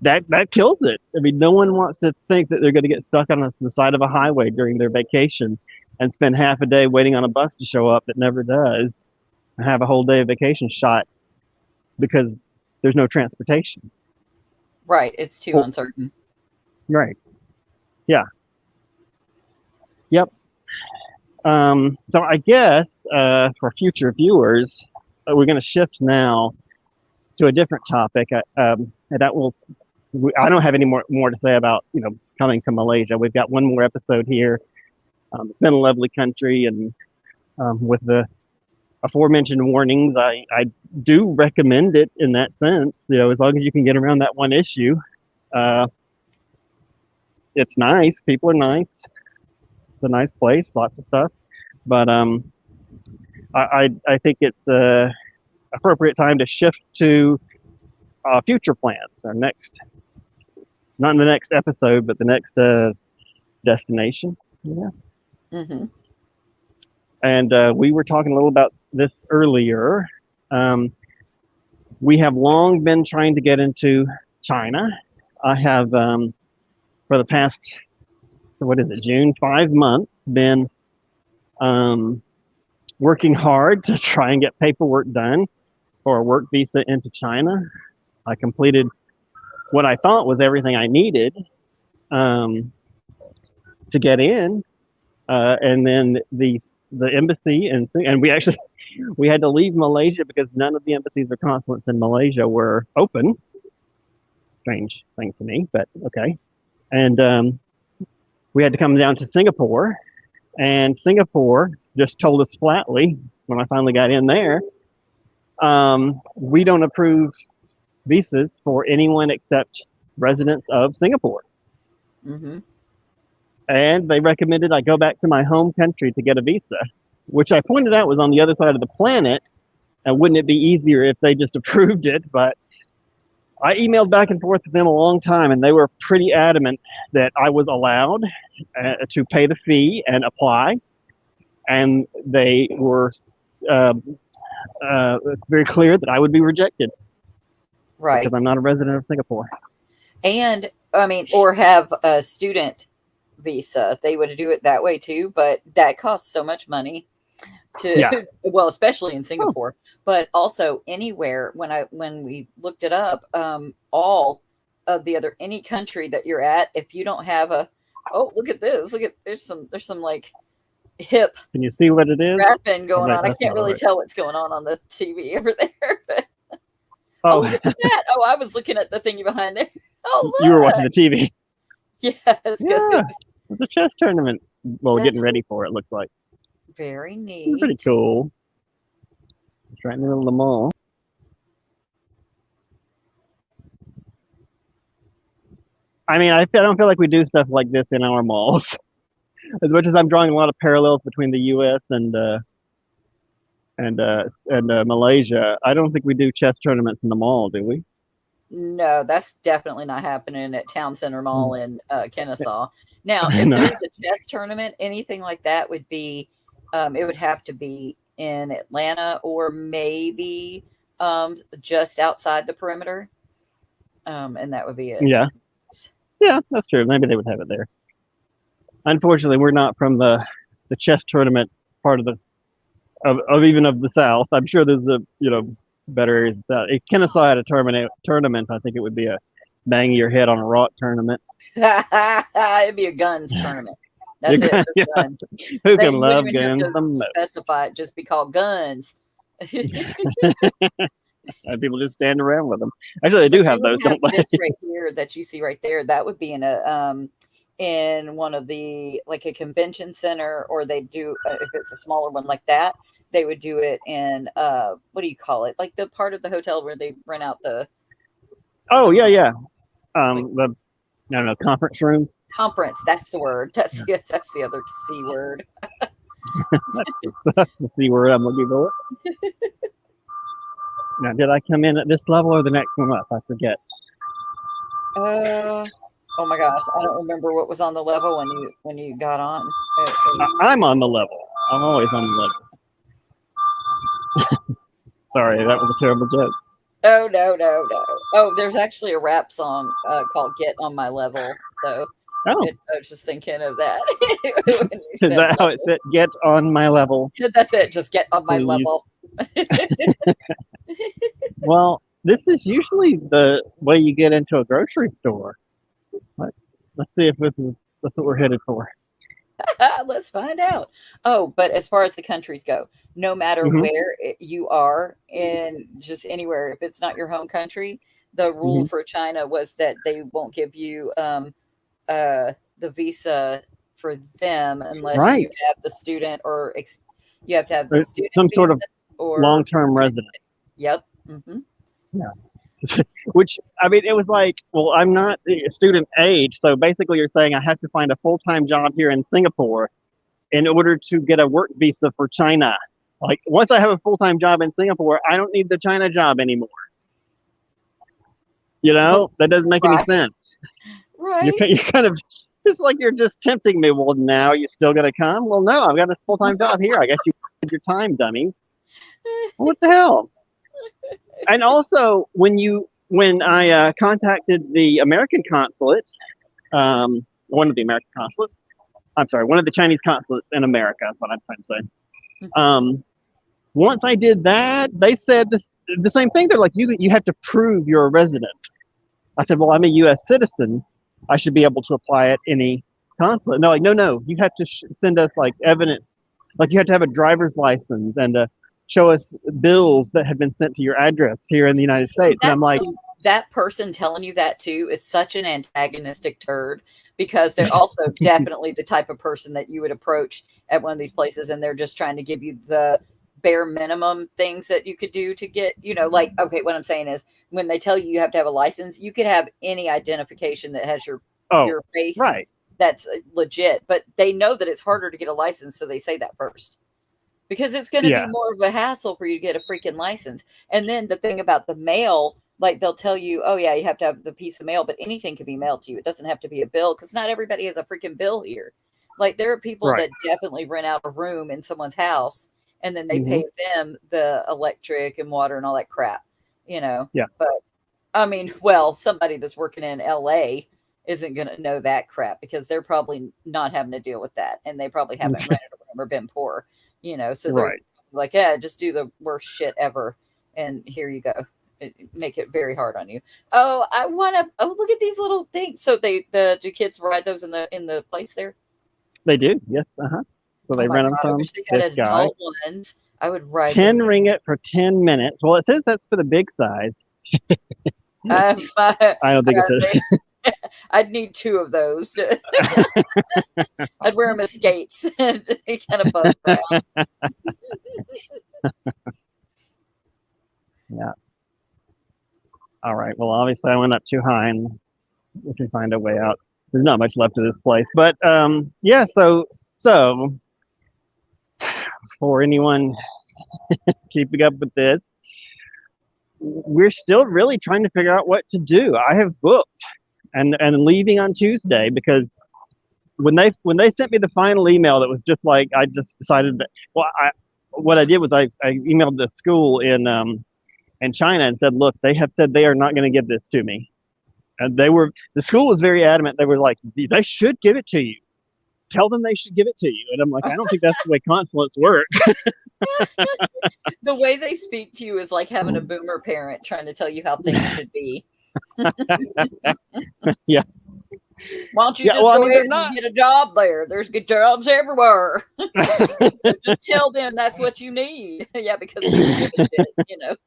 that kills it. I mean, no one wants to think that they're going to get stuck on the side of a highway during their vacation and spend half a day waiting on a bus to show up that never does, and have a whole day of vacation shot because there's no transportation. Right. It's too uncertain. Right. Yeah. Yep. So I guess for future viewers, we're going to shift now to a different topic. And that I don't have any more to say about, you know, coming to Malaysia. We've got one more episode here. It's been a lovely country, and with the aforementioned warnings, I do recommend it in that sense. You know, as long as you can get around that one issue, it's nice. People are nice. It's a nice place, lots of stuff. But I think it's appropriate time to shift to future plans. Our next, not in the next episode, but the next destination. Yeah. Mm-hmm. And we were talking a little about this earlier. We have long been trying to get into China. I have, for the past so what is it, June, 5 months, been working hard to try and get paperwork done for a work visa into China. I completed what I thought was everything I needed to get in, and then the embassy and we had to leave Malaysia because none of the embassies or consulates in Malaysia were open. Strange thing to me, but okay. And we had to come down to Singapore, and Singapore just told us flatly when I finally got in there, we don't approve visas for anyone except residents of Singapore. Mm-hmm. And they recommended I go back to my home country to get a visa, which I pointed out was on the other side of the planet. And wouldn't it be easier if they just approved it? But I emailed back and forth with them a long time, and they were pretty adamant that I was allowed to pay the fee and apply. And they were very clear that I would be rejected. Right. Because I'm not a resident of Singapore. And, I mean, or have a student visa. They would do it that way too, but that costs so much money to, well, especially in Singapore, but also anywhere. When we looked it up, all of the other, any country that you're at, if you don't have look at this, there's some like hip. Can you see what it is? Rapping going on. I can't really tell what's going on the TV over there. But, look at that. Oh, I was looking at the thingy behind there. Oh, look. You were watching the TV. Yes. Yeah. It's a chess tournament. Well, getting ready for it, looks like. Very neat. It's pretty cool. It's right in the middle of the mall. I mean, I don't feel like we do stuff like this in our malls. As much as I'm drawing a lot of parallels between the U.S. and Malaysia, I don't think we do chess tournaments in the mall, do we? No, that's definitely not happening at Town Center Mall in Kennesaw. Now, if there's a chess tournament, anything like that would be, it would have to be in Atlanta or maybe just outside the perimeter. And that would be it. Yeah. Yeah, that's true. Maybe they would have it there. Unfortunately, we're not from the chess tournament part of the South. I'm sure there's better areas. If Kennesaw had a tournament, I think it would be a bang your head on a rock tournament. It'd be a guns tournament. That's it. Yes. Guns. Who can love guns the most? Specify it, just be called guns. And people just stand around with them. Actually, they do have those, don't they? This right here that you see right there, that would be in one of the, like a convention center, or they do if it's a smaller one like that, they would do it in what do you call it? Like the part of the hotel where they rent out the. Oh yeah. I don't know, conference rooms. Conference, that's the word. That's the other C word. That's the C word I'm looking for. Now, did I come in at this level or the next one up? I forget. Oh my gosh, I don't remember what was on the level when you got on. I'm on the level. I'm always on the level. Sorry, that was a terrible joke. Oh, no. Oh, there's actually a rap song called Get on My Level. So I was just thinking of that. Is that how it said? Get on my level. That's it. Just get on my level. Well, this is usually the way you get into a grocery store. Let's see if that's what we're headed for. Let's find out. Oh, but as far as the countries go, no matter where you are in, just anywhere, if it's not your home country, the rule for China was that they won't give you the visa for them unless you have the student or you have to have the student some sort of or long-term resident. Yep. Yeah. Which, I mean, it was like, well, I'm not a student age, so basically you're saying I have to find a full-time job here in Singapore in order to get a work visa for China. Like, once I have a full-time job in Singapore, I don't need the China job anymore. That doesn't make any sense. Right. You kind of, it's like you're just tempting me. Well, now you still going to come? Well, no, I've got a full-time job here. I guess you had your time, dummies. What the hell? And also, when I contacted the American consulate, one of the American consulates, I'm sorry, one of the Chinese consulates in America. That's what I'm trying to say. Mhm. Once I did that, they said the same thing. They're like, you have to prove you're a resident. I said, well, I'm a U.S. citizen. I should be able to apply at any consulate. And they're like, no, you have to send us like evidence. Like you have to have a driver's license and show us bills that have been sent to your address here in the United States. And I'm like, that person telling you that too is such an antagonistic turd, because they're also definitely the type of person that you would approach at one of these places, and they're just trying to give you the bare minimum things that you could do to get, like, okay, what I'm saying is when they tell you you have to have a license, you could have any identification that has your face, right. That's legit, but they know that it's harder to get a license, so they say that first. Because it's going to be more of a hassle for you to get a freaking license. And then the thing about the mail, like they'll tell you, oh yeah, you have to have the piece of mail, but anything can be mailed to you. It doesn't have to be a bill, because not everybody has a freaking bill here. Like there are people that definitely rent out a room in someone's house, and then they pay them the electric and water and all that crap, Yeah. But I mean, well, somebody that's working in LA isn't going to know that crap, because they're probably not having to deal with that. And they probably haven't rented a room or been poor. So they're like, yeah, just do the worst shit ever. And here you go. Make it very hard on you. Oh, look at these little things. So do kids ride those in the place there? They do. Yes. So they rent them from I wish they had this guy. adult ones. I would ride 10 them. ringgit for 10 minutes. Well, it says that's for the big size. I don't think it's I'd need 2 of those. I'd wear them as skates and kind of buzz around. Yeah. All right. Well, obviously I went up too high, and we can find a way out. There's not much left of this place, but yeah. So for anyone keeping up with this, we're still really trying to figure out what to do. I have booked and leaving on Tuesday, because when they sent me the final email, that was just like, I just decided that, well, what I did was I emailed the school in China and said, look, they have said they are not going to give this to me. And the school was very adamant. They were like, they should give it to you. Tell them they should give it to you. And I'm like, I don't think that's the way consulates work. The way they speak to you is like having a boomer parent trying to tell you how things should be. Yeah. Why don't you just go ahead and get a job there? There's good jobs everywhere. Just tell them that's what you need. Yeah, because people give a shit,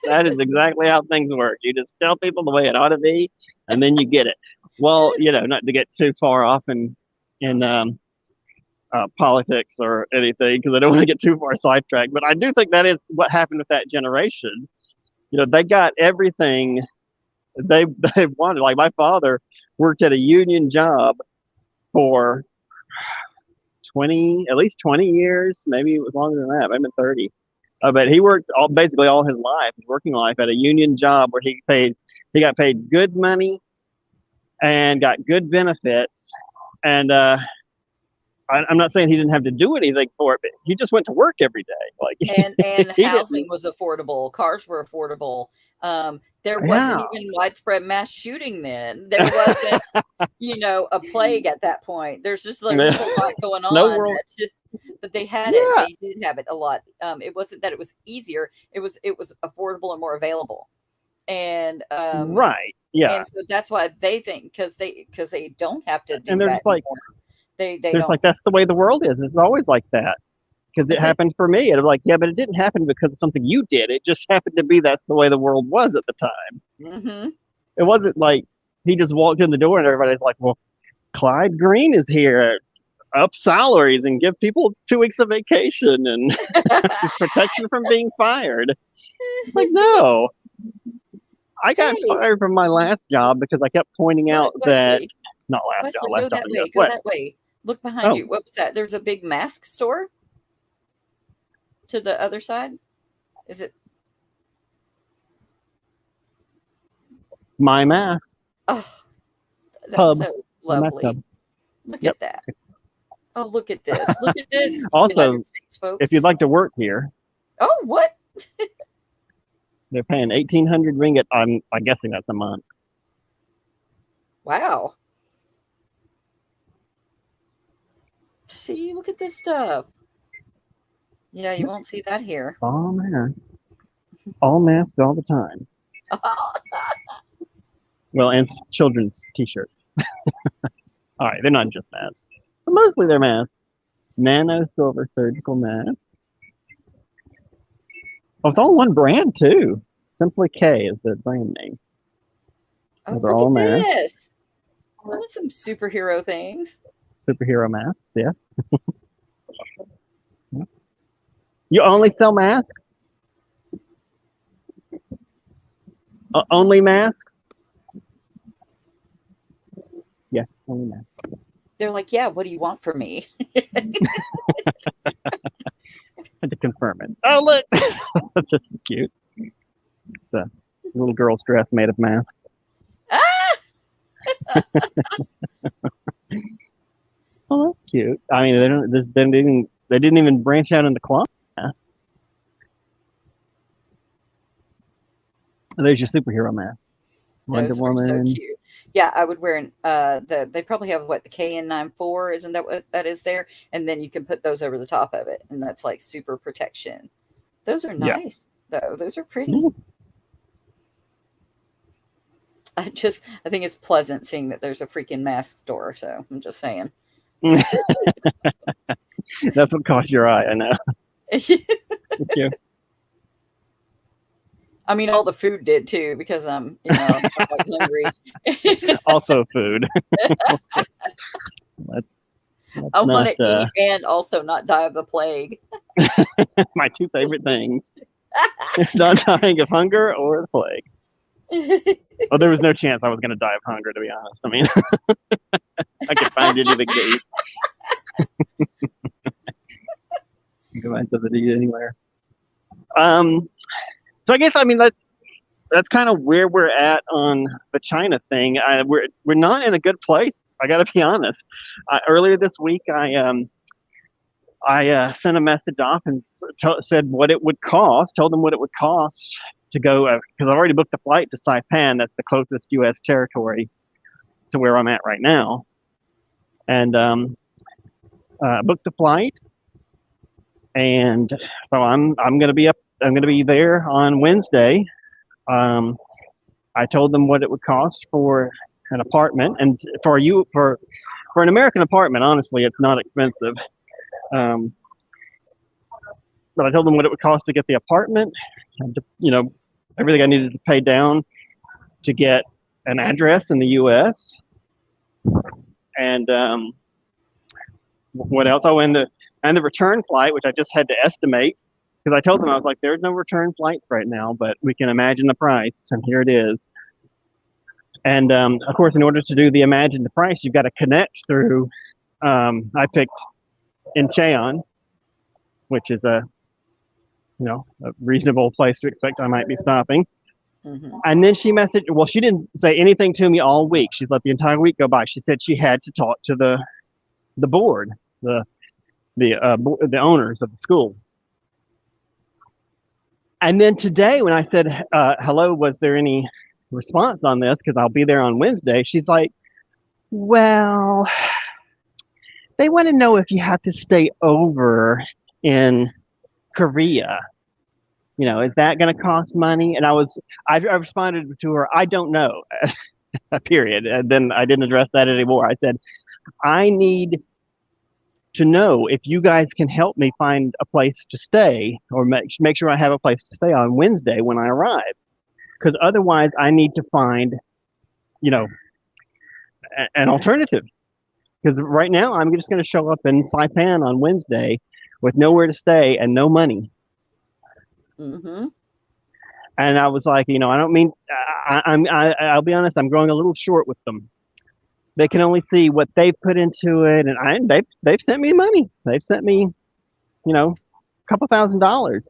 That is exactly how things work. You just tell people the way it ought to be, and then you get it. Well, not to get too far off in politics or anything, because I don't want to get too far sidetracked. But I do think that is what happened with that generation. They got everything they wanted. Like my father worked at a union job for at least 20 years. Maybe it was longer than that, maybe 30. But he worked basically all his life, his working life, at a union job where he got paid good money and got good benefits. And I'm not saying he didn't have to do anything for it, but he just went to work every day. Like, and housing was affordable, cars were affordable. There wasn't even widespread mass shooting then. There wasn't, a plague at that point. There's just like a lot going on. But they had it. They did have it a lot. It wasn't that it was easier. It was affordable and more available. And right, yeah. And so that's why they think, because they don't have to do and they're that just like anymore. There's like, that's the way the world is. It's always like that. Because it happened for me. And I'm like, yeah, but it didn't happen because of something you did. It just happened to be that's the way the world was at the time. Mm-hmm. It wasn't like he just walked in the door and everybody's like, well, Clyde Green is here. Up salaries and give people 2 weeks of vacation and protection from being fired. Like, no. I got fired from my last job because I kept pointing out that not last job. Go that way. Go that way. Look behind you. What was that? There's a big mask store to the other side. Is it My Mask? Oh, that's Pub. so lovely. Look at that. Oh, look at this. Look at this. Also, States, folks. if you'd like to work here. Oh, what? They're paying 1,800 ringgit. I'm guessing that's a month. Wow. See, look at this stuff. Yeah, you won't see that here. It's all masks. All masks all the time. Well, and children's t-shirts. All right, they're not just masks. But mostly they're masks. Nano silver surgical mask. Oh, it's all one brand too. Simply K is their brand name. Oh, They're look all at masks. this. I want some superhero things. Superhero masks, yeah. You only sell masks? Only masks? Yeah, only masks. They're like, yeah, what do you want from me? Had to confirm it. Oh, look! This is cute. It's a little girl's dress made of masks. Oh, that's cute. I mean, they didn't even branch out into cloth masks. There's your superhero mask. Wonder Those Woman. are so cute. Yeah, I would wear they probably have what the KN94, isn't that what that is there? And then you can put those over the top of it, and that's like super protection. Those are nice though. Those are pretty. Ooh. I think it's pleasant seeing that there's a freaking mask store. So I'm just saying. That's what caught your eye, I know. Thank you. I mean, all the food did too, because I'm like hungry. Also food. Let's I want to eat and also not die of the plague. My two favorite things. Not dying of hunger or the plague. Oh, there was no chance I was going to die of hunger, to be honest. I mean, I could find anything to eat. Go back to the eat anywhere. So I guess, I mean, that's kind of where we're at on the China thing. We're not in a good place. I got to be honest. Earlier this week, I sent a message off and said what it would cost. Told them what it would cost to go, because I've already booked a flight to Saipan. That's the closest U.S. territory to where I'm at right now, and booked the flight. And so I'm going to be up. I'm going to be there on Wednesday. I told them what it would cost for an apartment, and for an American apartment, honestly, it's not expensive. But I told them what it would cost to get the apartment, and everything I needed to pay down to get an address in the U.S. And what else? Oh, and the return flight, which I just had to estimate. Because I told them, I was like, there's no return flights right now, but we can imagine the price, and here it is. And of course, in order to do the imagine the price, you've got to connect through. I picked Incheon, which is a reasonable place to expect I might be stopping. Mm-hmm. And then she messaged. Well, she didn't say anything to me all week. She's let the entire week go by. She said she had to talk to the board, the owners of the school. And then today, when I said, hello, was there any response on this? Because I'll be there on Wednesday. She's like, well, they want to know if you have to stay over in Korea. Is that going to cost money? And I responded to her, I don't know, period. And then I didn't address that anymore. I said, I need to know if you guys can help me find a place to stay, or make sure I have a place to stay on Wednesday when I arrive, because otherwise I need to find, an alternative. Because right now I'm just going to show up in Saipan on Wednesday with nowhere to stay and no money. Mm-hmm. And I was like, I don't mean, I'll be honest, I'm growing a little short with them. They can only see what they put into it, and they've sent me money. They've sent me, a couple $1,000.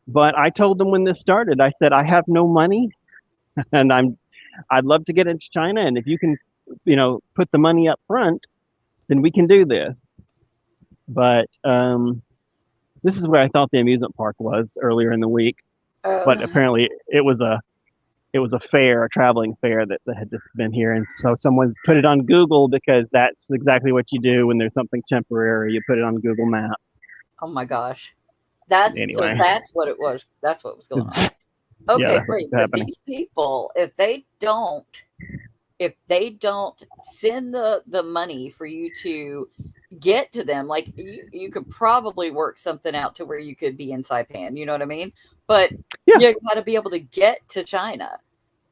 But I told them when this started, I said I have no money, and I'd love to get into China, and if you can, put the money up front, then we can do this. But this is where I thought the amusement park was earlier in the week, but apparently it was a it was a fair, a traveling fair that had just been here, and so someone put it on Google because that's exactly what you do when there's something temporary. You put it on Google Maps. Oh my gosh. That's Anyway, that's what it was. That's what was going on. yeah, Okay, that's what's great. But happening. these people, if they don't send the money for you to get to them, like you could probably work something out to where you could be in Saipan, you know what I mean? But Yeah. you got to be able to get to China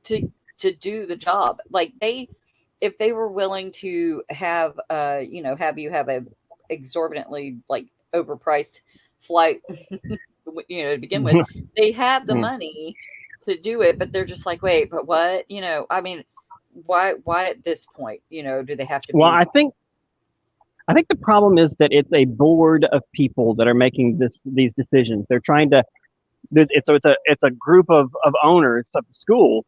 to do the job. Like if they were willing to have have you have a exorbitantly like overpriced flight to begin with, they have the money to do it, but they're just like, wait, but what? I mean, why at this point, do they have to Well, be? I think the problem is that it's a board of people that are making these decisions. They're trying to it's a group of owners of the school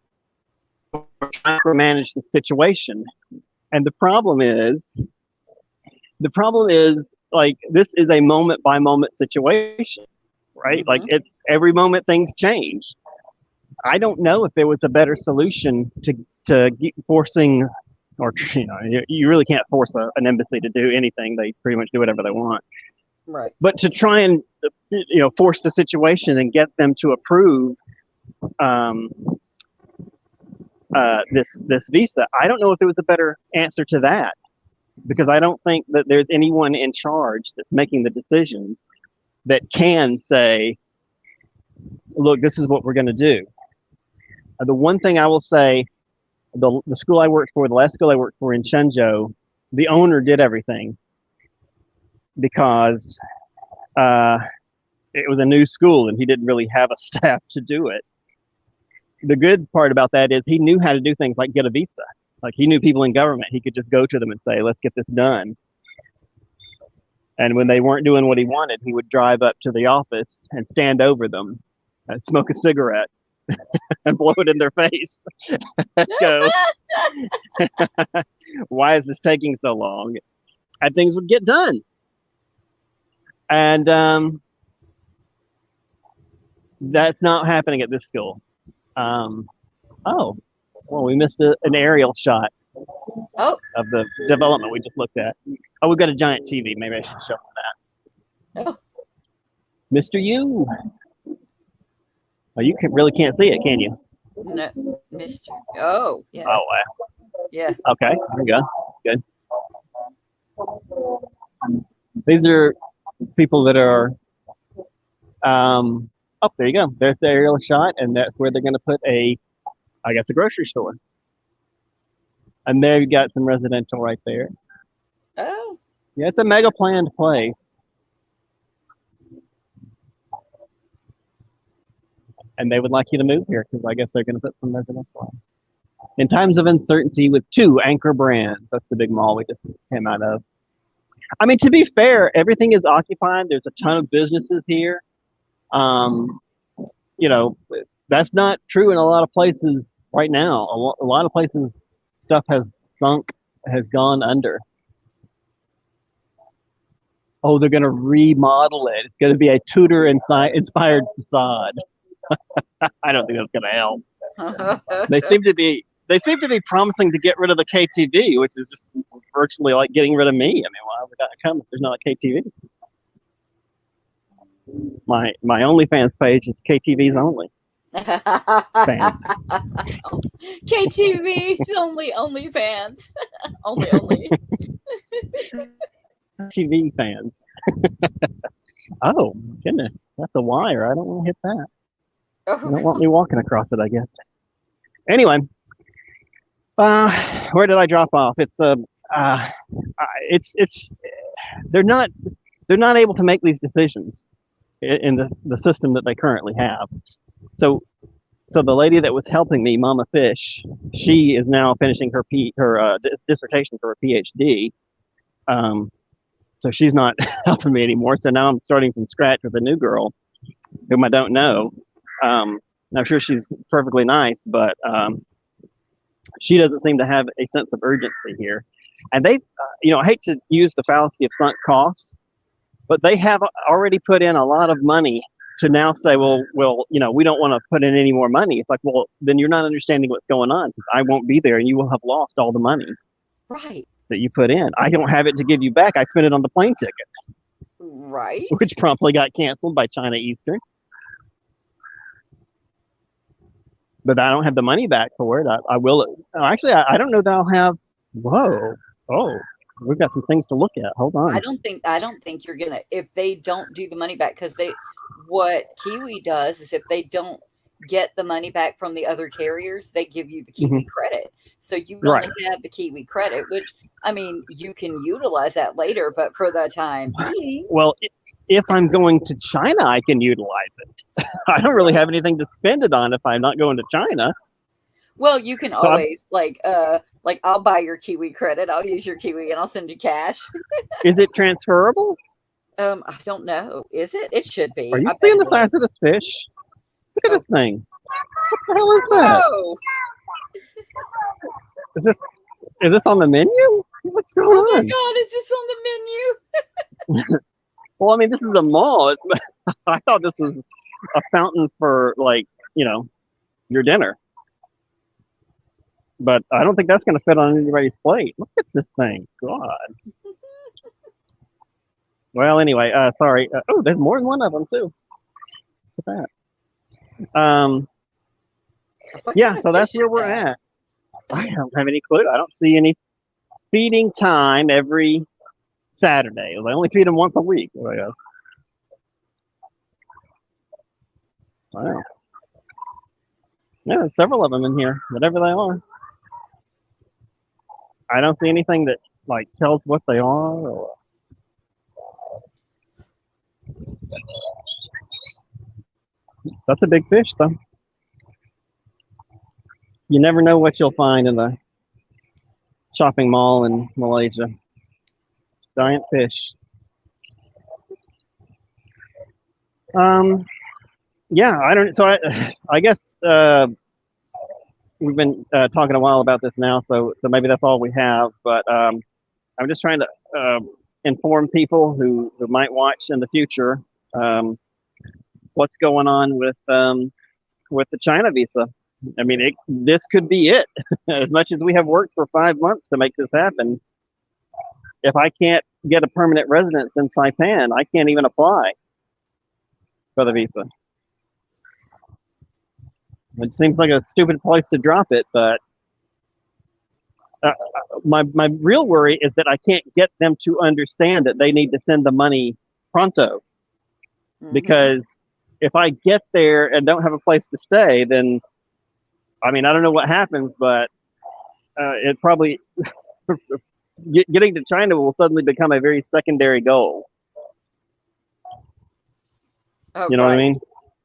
who are trying to manage the situation. And the problem is like this is a moment by moment situation, right? Like it's every moment things change. I don't know if there was a better solution to forcing, or you really can't force an embassy to do anything. They pretty much do whatever they want. Right. But to try and force the situation and get them to approve this visa, I don't know if there was a better answer to that, because I don't think that there's anyone in charge that's making the decisions that can say, look, this is what we're going to do. The one thing I will say, the school I worked for, the last school I worked for in Shenzhou, the owner did everything because it was a new school and he didn't really have a staff to do it. The good part about that is he knew how to do things like get a visa. Like he knew people in government. He could just go to them and say, let's get this done. And when they weren't doing what he wanted, he would drive up to the office and stand over them and smoke a cigarette and blow it in their face. Go, why is this taking so long? And things would get done. And that's not happening at this school. Oh, well, we missed an aerial shot of the development we just looked at. Oh, we've got a giant TV. Maybe I should show them that. Oh. Mr. Yu. Oh, you really can't see it, can you? No, Mr. Oh, yeah. Oh, wow. Yeah. Okay, there you go. Good. These are people that are, oh, there you go. There's the aerial shot, and that's where they're going to put a grocery store. And there you got some residential right there. Oh. Yeah, it's a mega planned place. And they would like you to move here because I guess they're going to put some residential in times of uncertainty with 2 anchor brands. That's the big mall we just came out of. I mean, to be fair, everything is occupied. There's a ton of businesses here. That's not true in a lot of places right now. A lot of places, stuff has sunk, has gone under. Oh, they're going to remodel it. It's going to be a Tudor-inspired facade. I don't think that's going to help. They seem to be promising to get rid of the KTV, which is just virtually like getting rid of me. I mean, why would that come if there's not a KTV? My OnlyFans page is KTV's only fans. KTV's only fans. only. TV fans. Oh goodness, that's a wire. I don't want to hit that. You don't want me walking across it, I guess. Anyway, where did I drop off? It's they're not able to make these decisions in the system that they currently have. So the lady that was helping me, Mama Fish, she is now finishing her dissertation for her PhD. So she's not helping me anymore. So now I'm starting from scratch with a new girl whom I don't know. I'm sure she's perfectly nice, but she doesn't seem to have a sense of urgency here. And they, I hate to use the fallacy of sunk costs, but they have already put in a lot of money to now say, well, we don't want to put in any more money. It's like, well, then you're not understanding what's going on, because I won't be there and you will have lost all the money Right. that you put in. I don't have it to give you back. I spent it on the plane ticket, Right. which promptly got canceled by China Eastern. But I don't have the money back for it. I will. Actually, I don't know that I'll have. Whoa. Oh, we've got some things to look at. Hold on. I don't think you're gonna, if they don't do the money back, because what Kiwi does is if they don't get the money back from the other carriers, they give you the Kiwi credit. So you only have the Kiwi credit, which, I mean, you can utilize that later, but for the time being. Well, if I'm going to China, I can utilize it. I don't really have anything to spend it on if I'm not going to China. Well, you can always like I'll buy your Kiwi credit. I'll use your Kiwi and I'll send you cash. Is it transferable? I don't know. Is it? It should be. Are you seeing the size of this fish? Look at this thing. What the hell is that? Oh. Is this on the menu? What's going on? Oh my God, is this on the menu? Well, I mean, this is a mall. I thought this was a fountain for, like, your dinner. But I don't think that's going to fit on anybody's plate. Look at this thing. God. Well, anyway, sorry. There's more than one of them, too. Look at that. Yeah, so that's where we're at. I don't have any clue. I don't see any feeding time every Saturday. They only feed them once a week. Wow. Yeah, there's several of them in here, whatever they are. I don't see anything that like tells what they are. Or... That's a big fish, though. You never know what you'll find in the shopping mall in Malaysia. Giant fish. Yeah, I don't. So I guess we've been talking a while about this now, so maybe that's all we have. But I'm just trying to inform people who might watch in the future what's going on with the China visa. I mean, this could be it. As much as we have worked for 5 months to make this happen, if I can't get a permanent residence in Saipan, I can't even apply for the visa. It seems like a stupid place to drop it, but my real worry is that I can't get them to understand that they need to send the money pronto. Because if I get there and don't have a place to stay, then, I mean, I don't know what happens, but it probably, getting to China will suddenly become a very secondary goal. Oh, you know what I mean?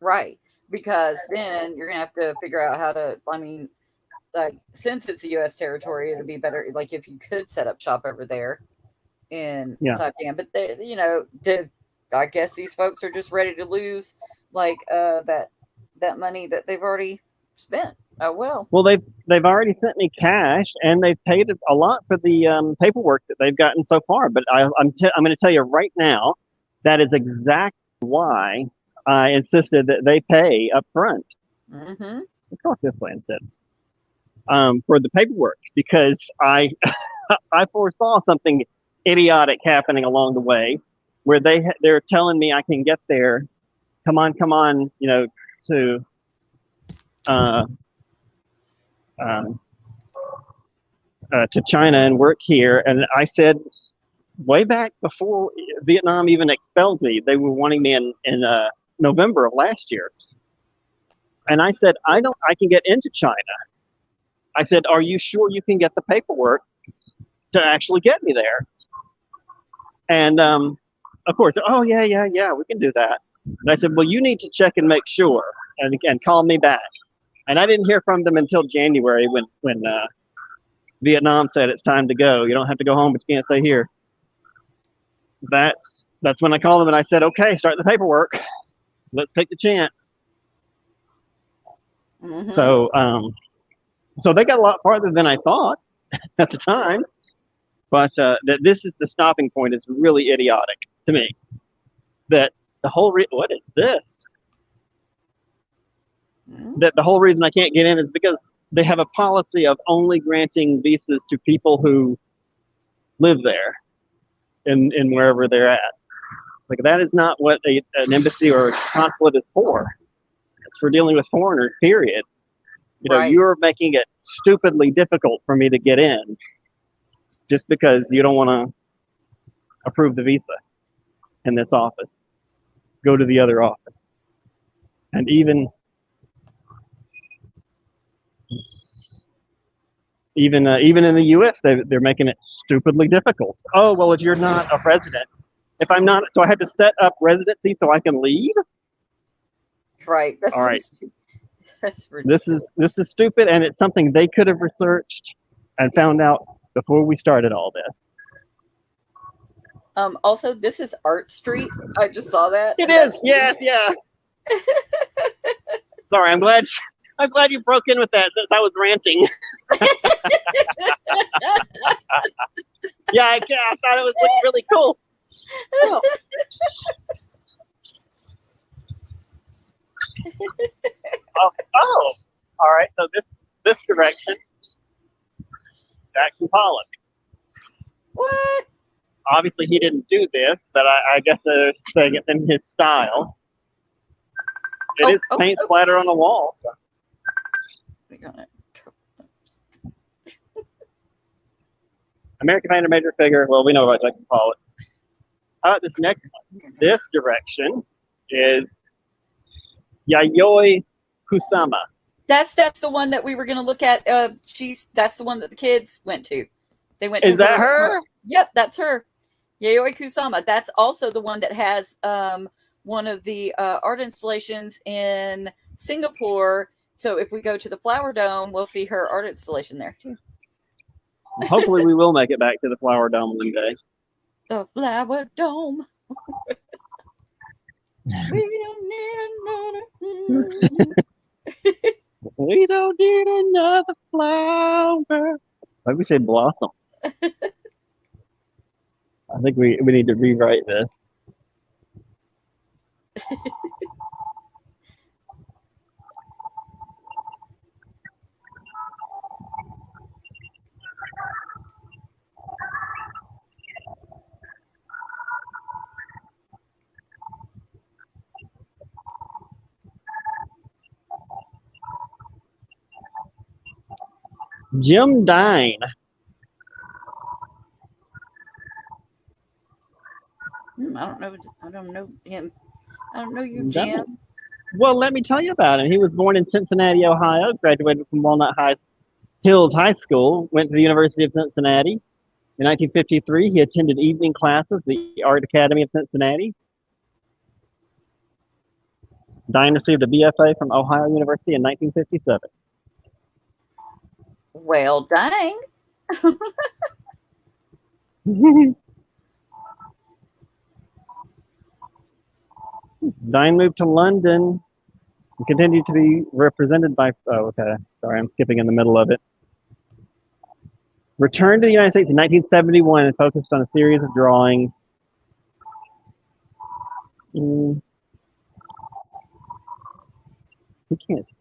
Right. Because then you're going to have to figure out how to, I mean, like, since it's a U.S. territory, it'd be better, like, if you could set up shop over there in Saipan. But, I guess these folks are just ready to lose, like, that money that they've already spent. Oh, well. Well, they've already sent me cash, and they've paid a lot for the paperwork that they've gotten so far. But I'm going to tell you right now, that is exactly why I insisted that they pay up front. Let's talk this way instead. For the paperwork, because I foresaw something idiotic happening along the way, where they're telling me I can get there. Come on, to China and work here. And I said, way back before Vietnam even expelled me, they were wanting me in November of last year. And I said, I can get into China. I said, are you sure you can get the paperwork to actually get me there? And of course, oh yeah, we can do that. And I said, well, you need to check and make sure and call me back. And I didn't hear from them until January when Vietnam said it's time to go. You don't have to go home, but you can't stay here. That's when I called them and I said, okay, start the paperwork. Let's take the chance. So they got a lot farther than I thought at the time. But that this is the stopping point is really idiotic to me. That the whole what is this? that the whole reason I can't get in is because they have a policy of only granting visas to people who live there in wherever they're at. Like, that is not what an embassy or a consulate is for. It's for dealing with foreigners, period. You know, Right. you're making it stupidly difficult for me to get in just because you don't want to approve the visa in this office. Go to the other office. And even in the U.S., they're making it stupidly difficult. Oh, well, if you're not a resident, if I'm not, so I had to set up residency so I can leave. Right. That's All so right. stupid. That's ridiculous. This is stupid, and it's something they could have researched and found out before we started all this. Also, this is Art Street. I just saw that. It is, yeah. Sorry, I'm glad you broke in with that since I was ranting. Yeah, I thought it was looking really cool. Oh. Oh, all right. So this direction, Jackson Pollock. What? Obviously, he didn't do this, but I guess they're saying it's in his style. It is paint splatter on the wall. So. American painter, major figure. Well, we know about Jackson Pollock. This next one, this direction is Yayoi Kusama. That's the one that we were going to look at. That's the one that the kids went to. They went. Is that her? Yep, that's her. Yayoi Kusama. That's also the one that has one of the art installations in Singapore. So if we go to the Flower Dome, we'll see her art installation there too. Hopefully, we will make it back to the Flower Dome one day. The Flower Dome. We don't need another. We don't need another flower. Like we said, blossom. I think we need to rewrite this. Jim Dine. I don't know him. I don't know you, Jim. Well, let me tell you about him. He was born in Cincinnati, Ohio, graduated from Walnut Hills High School, went to the University of Cincinnati. In 1953, he attended evening classes, the Art Academy of Cincinnati. Dine received a BFA from Ohio University in 1957. Well, dang. Dine moved to London and continued to be represented by... Oh, okay. Sorry, I'm skipping in the middle of it. Returned to the United States in 1971 and focused on a series of drawings.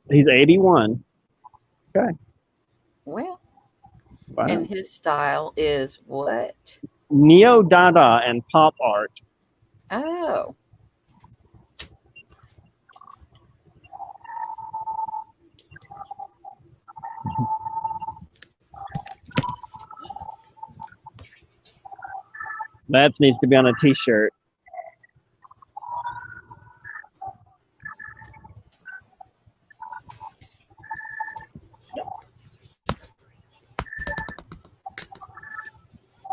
He's 81. Okay. Well, Wow. and his style is what? Neo-Dada and pop art. Oh. That needs to be on a t-shirt.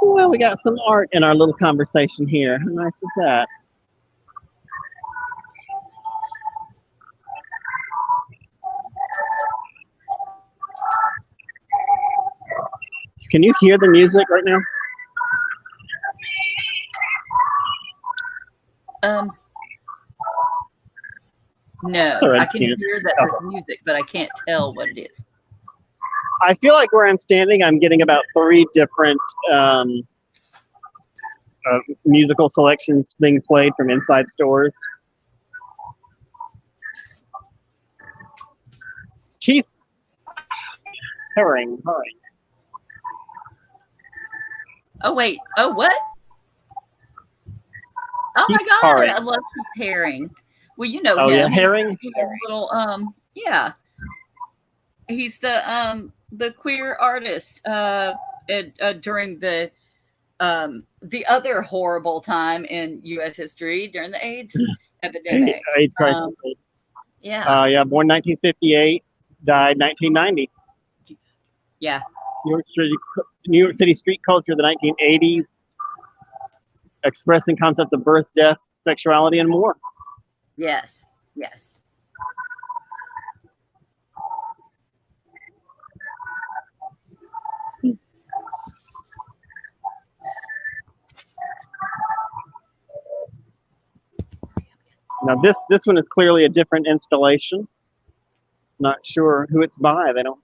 Well, we got some art in our little conversation here. How nice is that? Can you hear the music right now? No, Sorry, I can hear that there's music, but I can't tell what it is. I feel like where I'm standing, I'm getting about 3 different musical selections being played from inside stores. Keith Haring. Oh wait. Oh what? Oh Keith my God! Haring. I love Keith Haring. Well, you know Oh him. yeah, He's Haring. a little yeah. He's the queer artist during the other horrible time in U.S. history during the AIDS epidemic. AIDS crisis. Yeah. Yeah, born 1958, died 1990. Yeah. New York City street culture of the 1980s, expressing concepts of birth, death, sexuality, and more. Yes. Yes. Now this one is clearly a different installation. Not sure who it's by. They don't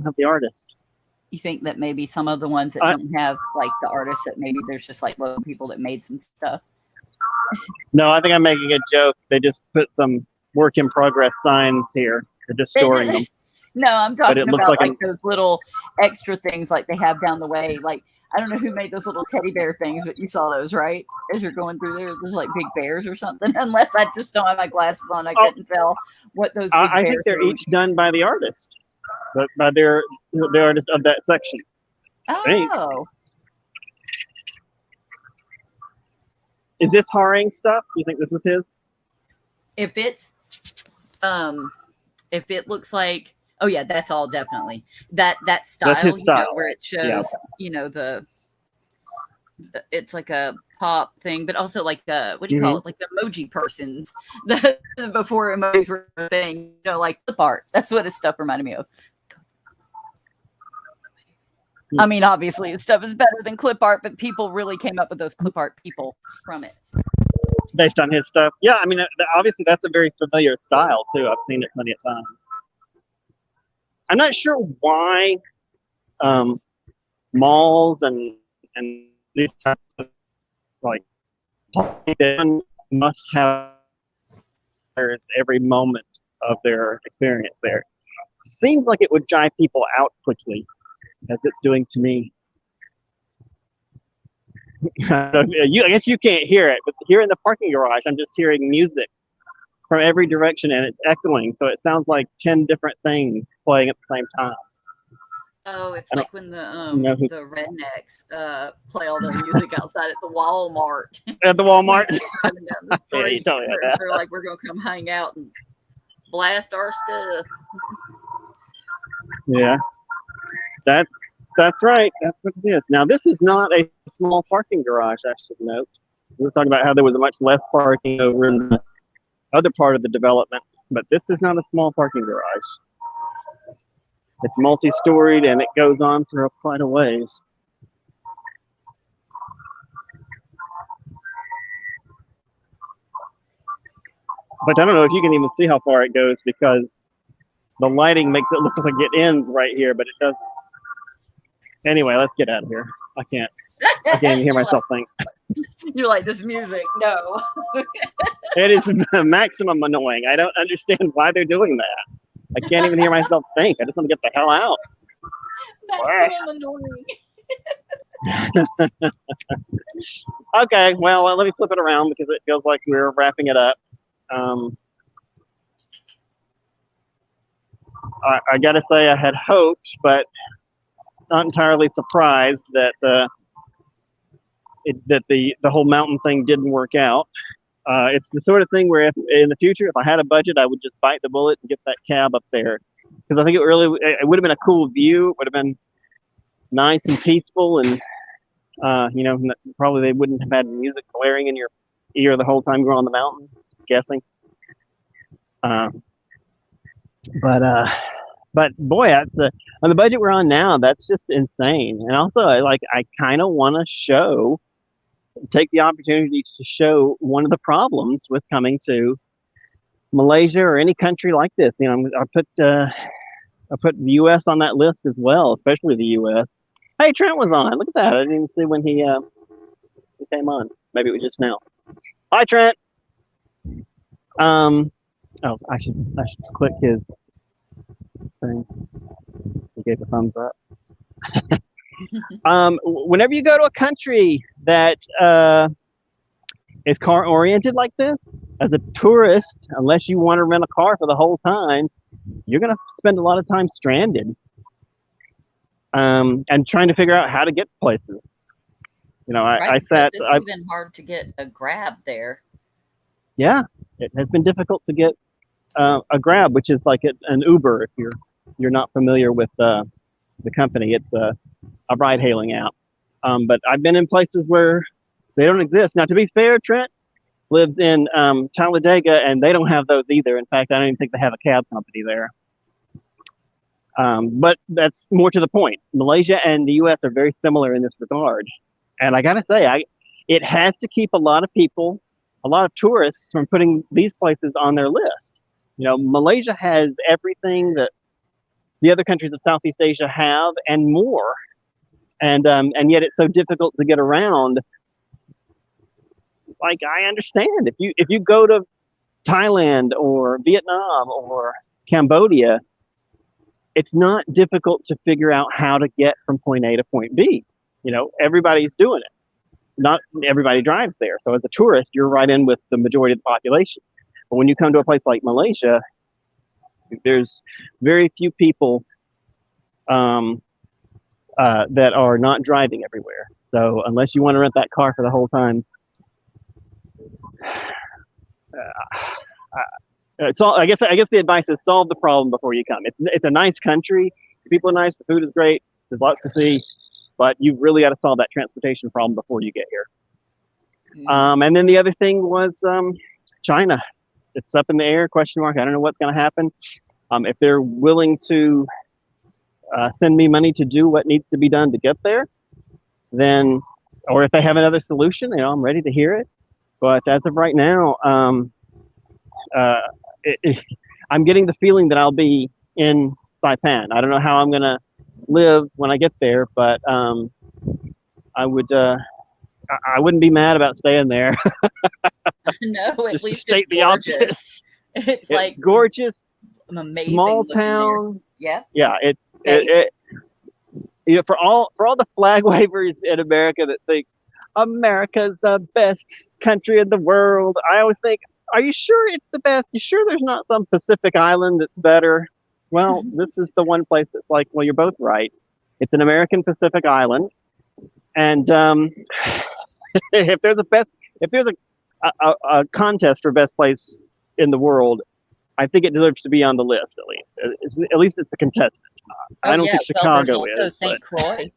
have the artist. You think that maybe some of the ones that don't have like the artists, that maybe there's just like local people that made some stuff? No, I think I'm making a joke. They just put some work in progress signs here. They're just storing them. No, I'm talking about like those little extra things like they have down the way. Like, I don't know who made those little teddy bear things, but you saw those, right? As you're going through there, there's like big bears or something. Unless I just don't have my glasses on, I couldn't tell what those big I think they're each done by the artist, but by the artist of that section. Oh. Is this Haring stuff? Do you think this is his? If it looks like, oh yeah, that's all definitely that style. That's his style. Where it shows, it's like a pop thing, but also like what do you call it? Like emoji persons. Before emojis were a thing, like clip art. That's what his stuff reminded me of. I mean, obviously, his stuff is better than clip art, but people really came up with those clip art people from it. Based on his stuff. Yeah, I mean, obviously that's a very familiar style too. I've seen it plenty of times. I'm not sure why malls and these types of like must have every moment of their experience there. Seems like it would drive people out quickly, as it's doing to me. I guess you can't hear it, but here in the parking garage, I'm just hearing music from every direction, and it's echoing, so it sounds like 10 different things playing at the same time. Oh, it's like when the rednecks play all their music outside at the Walmart. At the Walmart? Down the street. Yeah, they're like, we're going to come hang out and blast our stuff. Yeah. That's right. That's what it is. Now, this is not a small parking garage, I should note. We were talking about how there was much less parking over in the other part of the development, but this is not a small parking garage. It's multi-storied, and it goes on for quite a ways. But I don't know if you can even see how far it goes, because the lighting makes it look like it ends right here, but it doesn't. Anyway, let's get out of here. I can't even hear myself think. You're like, this music, no. It is maximum annoying. I don't understand why they're doing that. I can't even hear myself think. I just want to get the hell out. Maximum annoying. Okay, well, let me flip it around because it feels like we're wrapping it up. I got to say I had hoped, but not entirely surprised that the whole mountain thing didn't work out. It's the sort of thing where in the future, if I had a budget, I would just bite the bullet and get that cab up there, because I think it would have been a cool view. It would have been nice and peaceful, and probably they wouldn't have had music blaring in your ear the whole time you're on the mountain. Just guessing. But boy, that's on the budget we're on now. That's just insane. And also, I kind of want to take the opportunity to show one of the problems with coming to Malaysia or any country like this. I put the U.S. on that list as well, especially the U.S. Hey, Trent was on. Look at that. I didn't even see when he came on. Maybe it was just now. Hi, Trent. Oh, I should click his thing. He gave a thumbs up. Whenever you go to a country that is car oriented like this, as a tourist, unless you want to rent a car for the whole time, you're going to spend a lot of time stranded and trying to figure out how to get places. You know, Right, I sat. it's even hard to get a Grab there. Yeah, it has been difficult to get a Grab, which is like an Uber if you're not familiar with the company. It's a ride-hailing app. But I've been in places where they don't exist. Now, to be fair, Trent lives in Talladega, and they don't have those either. In fact, I don't even think they have a cab company there. But that's more to the point. Malaysia and the U.S. are very similar in this regard. And I got to say, it has to keep a lot of people, a lot of tourists from putting these places on their list. You know, Malaysia has everything that the other countries of Southeast Asia have and more. And yet it's so difficult to get around. Like, I understand if you go to Thailand or Vietnam or Cambodia, it's not difficult to figure out how to get from point A to point B. You know, everybody's doing it. Not everybody drives there. So as a tourist, you're right in with the majority of the population. But when you come to a place like Malaysia, there's very few people that are not driving everywhere. So unless you want to rent that car for the whole time, I guess the advice is solve the problem before you come. It's a nice country. The people are nice. The food is great. There's lots to see. But you've really got to solve that transportation problem before you get here. And then the other thing was China. It's up in the air, question mark. I don't know what's going to happen. If they're willing to send me money to do what needs to be done to get there, then, or if they have another solution, you know, I'm ready to hear it. But as of right now, I'm getting the feeling that I'll be in Saipan. I don't know how I'm going to live when I get there, but I wouldn't be mad about staying there. No, at Just least to state it's the gorgeous. obvious. It's like gorgeous, amazing, small town. Yeah, yeah. You know, for all the flag wavers in America that think America's the best country in the world, I always think, are you sure it's the best? You sure there's not some Pacific island that's better? Well, this is the one place that's like, well, you're both right. It's an American Pacific island, and if there's a contest for best place in the world, I think it deserves to be on the list at least. At least it's the contestant. I don't think Chicago is. St. Croix.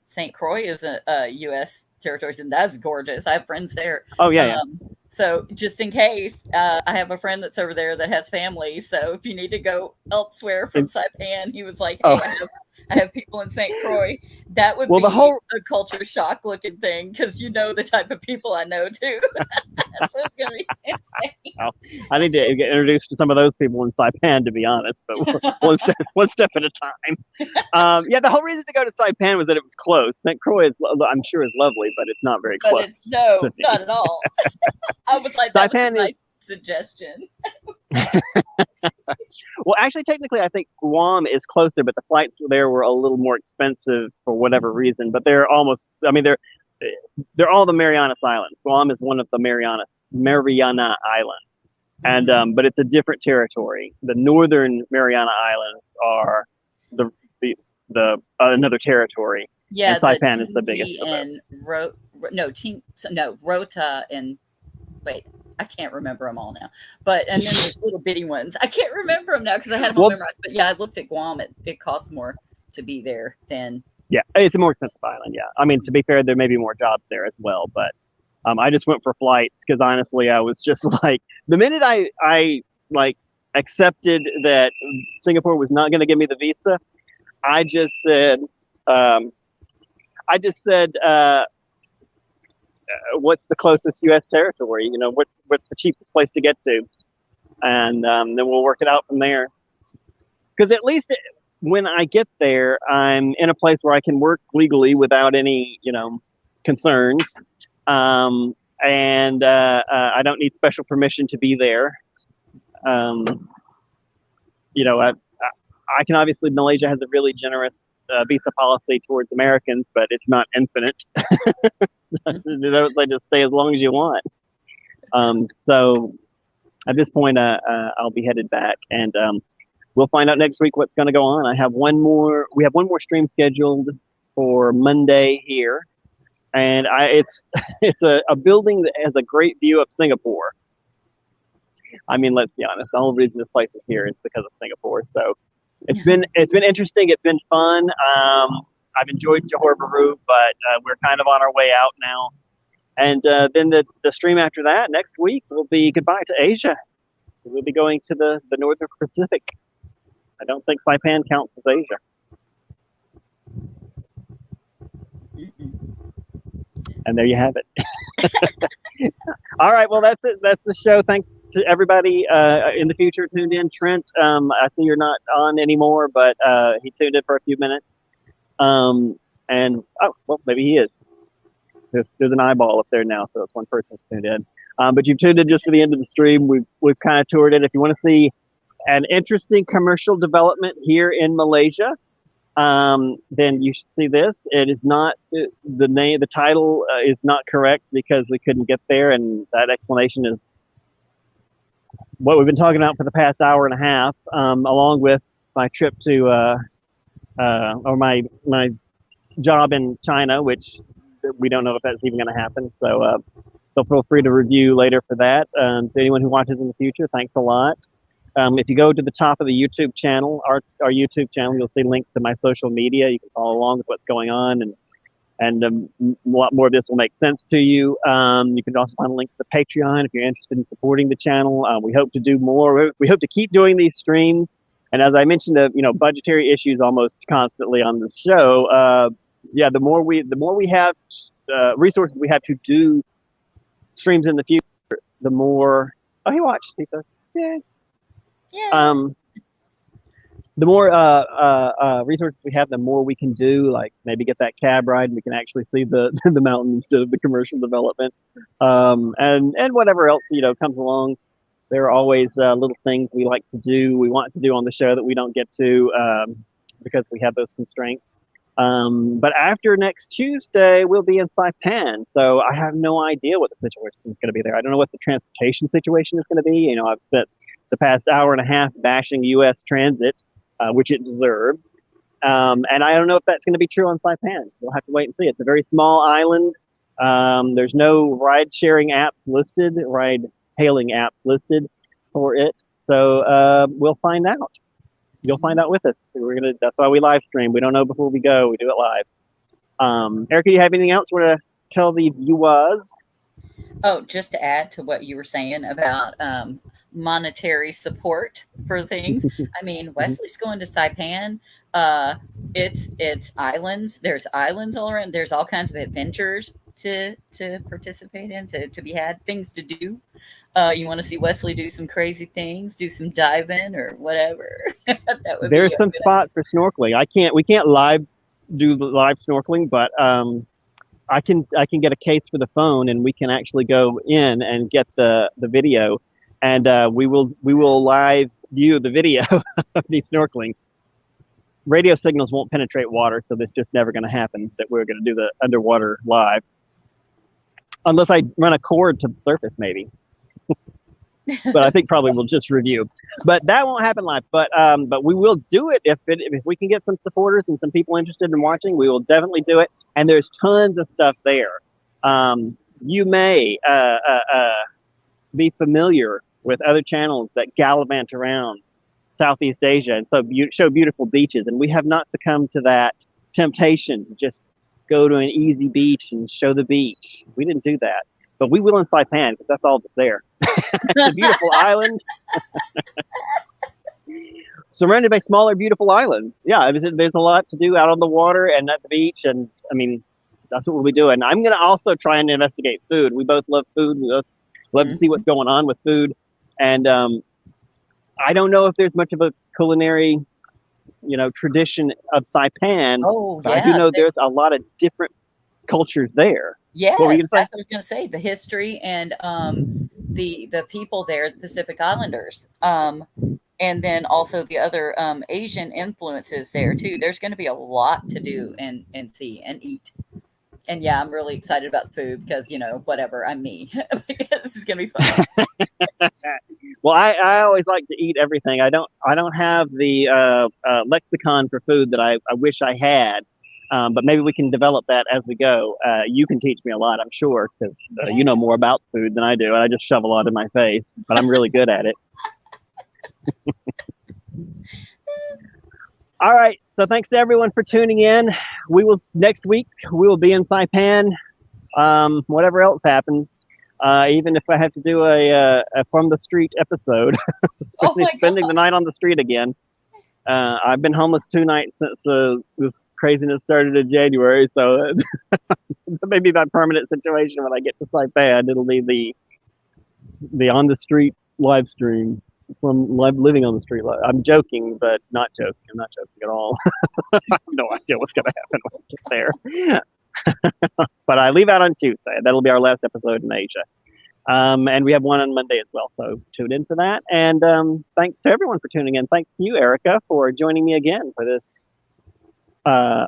St. Croix is a U.S. territory, and that's gorgeous. I have friends there. Oh yeah. So just in case, I have a friend that's over there that has family. So if you need to go elsewhere from Saipan, he was like, hey, I have people in St. Croix. That would be a culture shock looking thing, because you know the type of people I know too. So it's going to be insane. Well, I need to get introduced to some of those people in Saipan, to be honest, but one step at a time. Yeah, the whole reason to go to Saipan was that it was close. St. Croix I'm sure is lovely, but it's not very close. But not at all. I was like, that Saipan was a nice suggestion. Well, actually, technically, I think Guam is closer, but the flights there were a little more expensive for whatever reason. But they're almost, I mean, they're all the Marianas Islands. Guam is one of the Mariana Islands, and but it's a different territory. The northern Mariana Islands are the another territory. Yeah, and Saipan is the biggest of and Rota and wait, I can't remember them all now. But and then there's little bitty ones. I can't remember them now because I had them all memorized. But yeah, I looked at Guam. It costs more to be there than. Yeah, it's a more expensive island. Yeah, I mean, to be fair, there may be more jobs there as well. But I just went for flights because honestly, I was just like, the minute I like accepted that Singapore was not going to give me the visa, I just said, what's the closest U.S. territory? You know, what's the cheapest place to get to, and then we'll work it out from there. Because at least when I get there, I'm in a place where I can work legally without any, concerns, and I don't need special permission to be there. I can obviously, Malaysia has a really generous visa policy towards Americans, but it's not infinite. They just stay as long as you want. So at this point, I'll be headed back, and we'll find out next week what's going to go on. We have one more stream scheduled for Monday here, and it's a building that has a great view of Singapore. I mean, let's be honest. The whole reason this place is here is because of Singapore. So it's been interesting. It's been fun. I've enjoyed Johor Bahru, but we're kind of on our way out now. And then the stream after that next week will be goodbye to Asia. We'll be going to the Northern Pacific. I don't think Saipan counts as Asia. And there you have it. All right. Well, that's it. That's the show. Thanks to everybody in the future tuned in. Trent, I see you're not on anymore, but he tuned in for a few minutes. And well, maybe he is. There's an eyeball up there now, so it's one person's tuned in. But you've tuned in just for the end of the stream. We've kind of toured it. If you want to see an interesting commercial development here in Malaysia, then you should see this. It is not the title is not correct because we couldn't get there, and that explanation is what we've been talking about for the past hour and a half, along with my trip to or my job in China, which we don't know if that's even going to happen. So feel free to review later for that. To anyone who watches in the future, thanks a lot. If you go to the top of the YouTube channel, our YouTube channel, you'll see links to my social media. You can follow along with what's going on, and a lot more of this will make sense to you. You can also find a link to the Patreon if you're interested in supporting the channel. We hope to do more. We hope to keep doing these streams. And as I mentioned, budgetary issues almost constantly on the show. The more we have resources we have to do streams in the future, the more. Oh, he watched. He says, yeah. Yeah. The more resources we have, the more we can do. Like maybe get that cab ride, and we can actually see the mountain instead of the commercial development, and whatever else comes along. There are always little things we want to do on the show that we don't get to because we have those constraints. But after next Tuesday, we'll be in Saipan, so I have no idea what the situation is going to be there. I don't know what the transportation situation is going to be. I've spent the past hour and a half bashing U.S. transit, which it deserves. And I don't know if that's going to be true on Saipan. We'll have to wait and see. It's a very small island. There's no ride-hailing apps listed for it. So we'll find out. You'll find out with us. That's why we live stream. We don't know before we go. We do it live. Erica, do you have anything else you want to tell the viewers? Oh, just to add to what you were saying about monetary support for things. I mean, Wesley's going to Saipan. It's islands. There's islands all around. There's all kinds of adventures to participate in, to be had, things to do. You want to see Wesley do some crazy things, do some diving or whatever. There's some spots for snorkeling. We can't do the live snorkeling, but I can get a case for the phone, and we can actually go in and get the video, and we will live view the video of me snorkeling. Radio signals won't penetrate water, so this just never going to happen. That we're going to do the underwater live, unless I run a cord to the surface, maybe. But I think probably we'll just review. But that won't happen live. But we will do it if we can get some supporters and some people interested in watching. We will definitely do it. And there's tons of stuff there. You may be familiar with other channels that gallivant around Southeast Asia and show beautiful beaches. And we have not succumbed to that temptation to just go to an easy beach and show the beach. We didn't do that. But we will in Saipan because that's all that's there. It's a beautiful island. Surrounded by smaller, beautiful islands. Yeah, there's a lot to do out on the water and at the beach. And I mean, that's what we'll be doing. I'm going to also try and investigate food. We both love food. We both love to see what's going on with food. And I don't know if there's much of a culinary, tradition of Saipan. Oh, but I do know there's a lot of different cultures there. Yes, that's what I was going to say. The history and the people there, the Pacific Islanders. and then also the other Asian influences there too. There's going to be a lot to do and see and eat. And yeah, I'm really excited about the food because, whatever, I'm me. This is going to be fun. Well, I always like to eat everything. I don't have the lexicon for food that I wish I had. But maybe we can develop that as we go. You can teach me a lot, I'm sure, because you know more about food than I do. And I just shove a lot in my face, but I'm really good at it. All right. So thanks to everyone for tuning in. Next week, we will be in Saipan. Whatever else happens. Even if I have to do a from the street episode, spending the night on the street again. I've been homeless 2 nights since this craziness started in January, so maybe my permanent situation when I get to Saipan, it'll be the on the street live stream from living on the street. I'm joking, but not joking. I'm not joking at all. I have no idea what's going to happen when I get there. But I leave out on Tuesday. That'll be our last episode in Asia. And we have one on Monday as well. So tune in for that. And thanks to everyone for tuning in. Thanks to you, Erica, for joining me again for this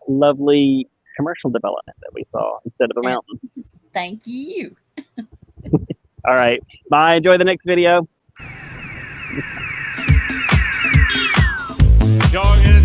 lovely commercial development that we saw instead of a mountain. Thank you. All right. Bye. Enjoy the next video. Dog in a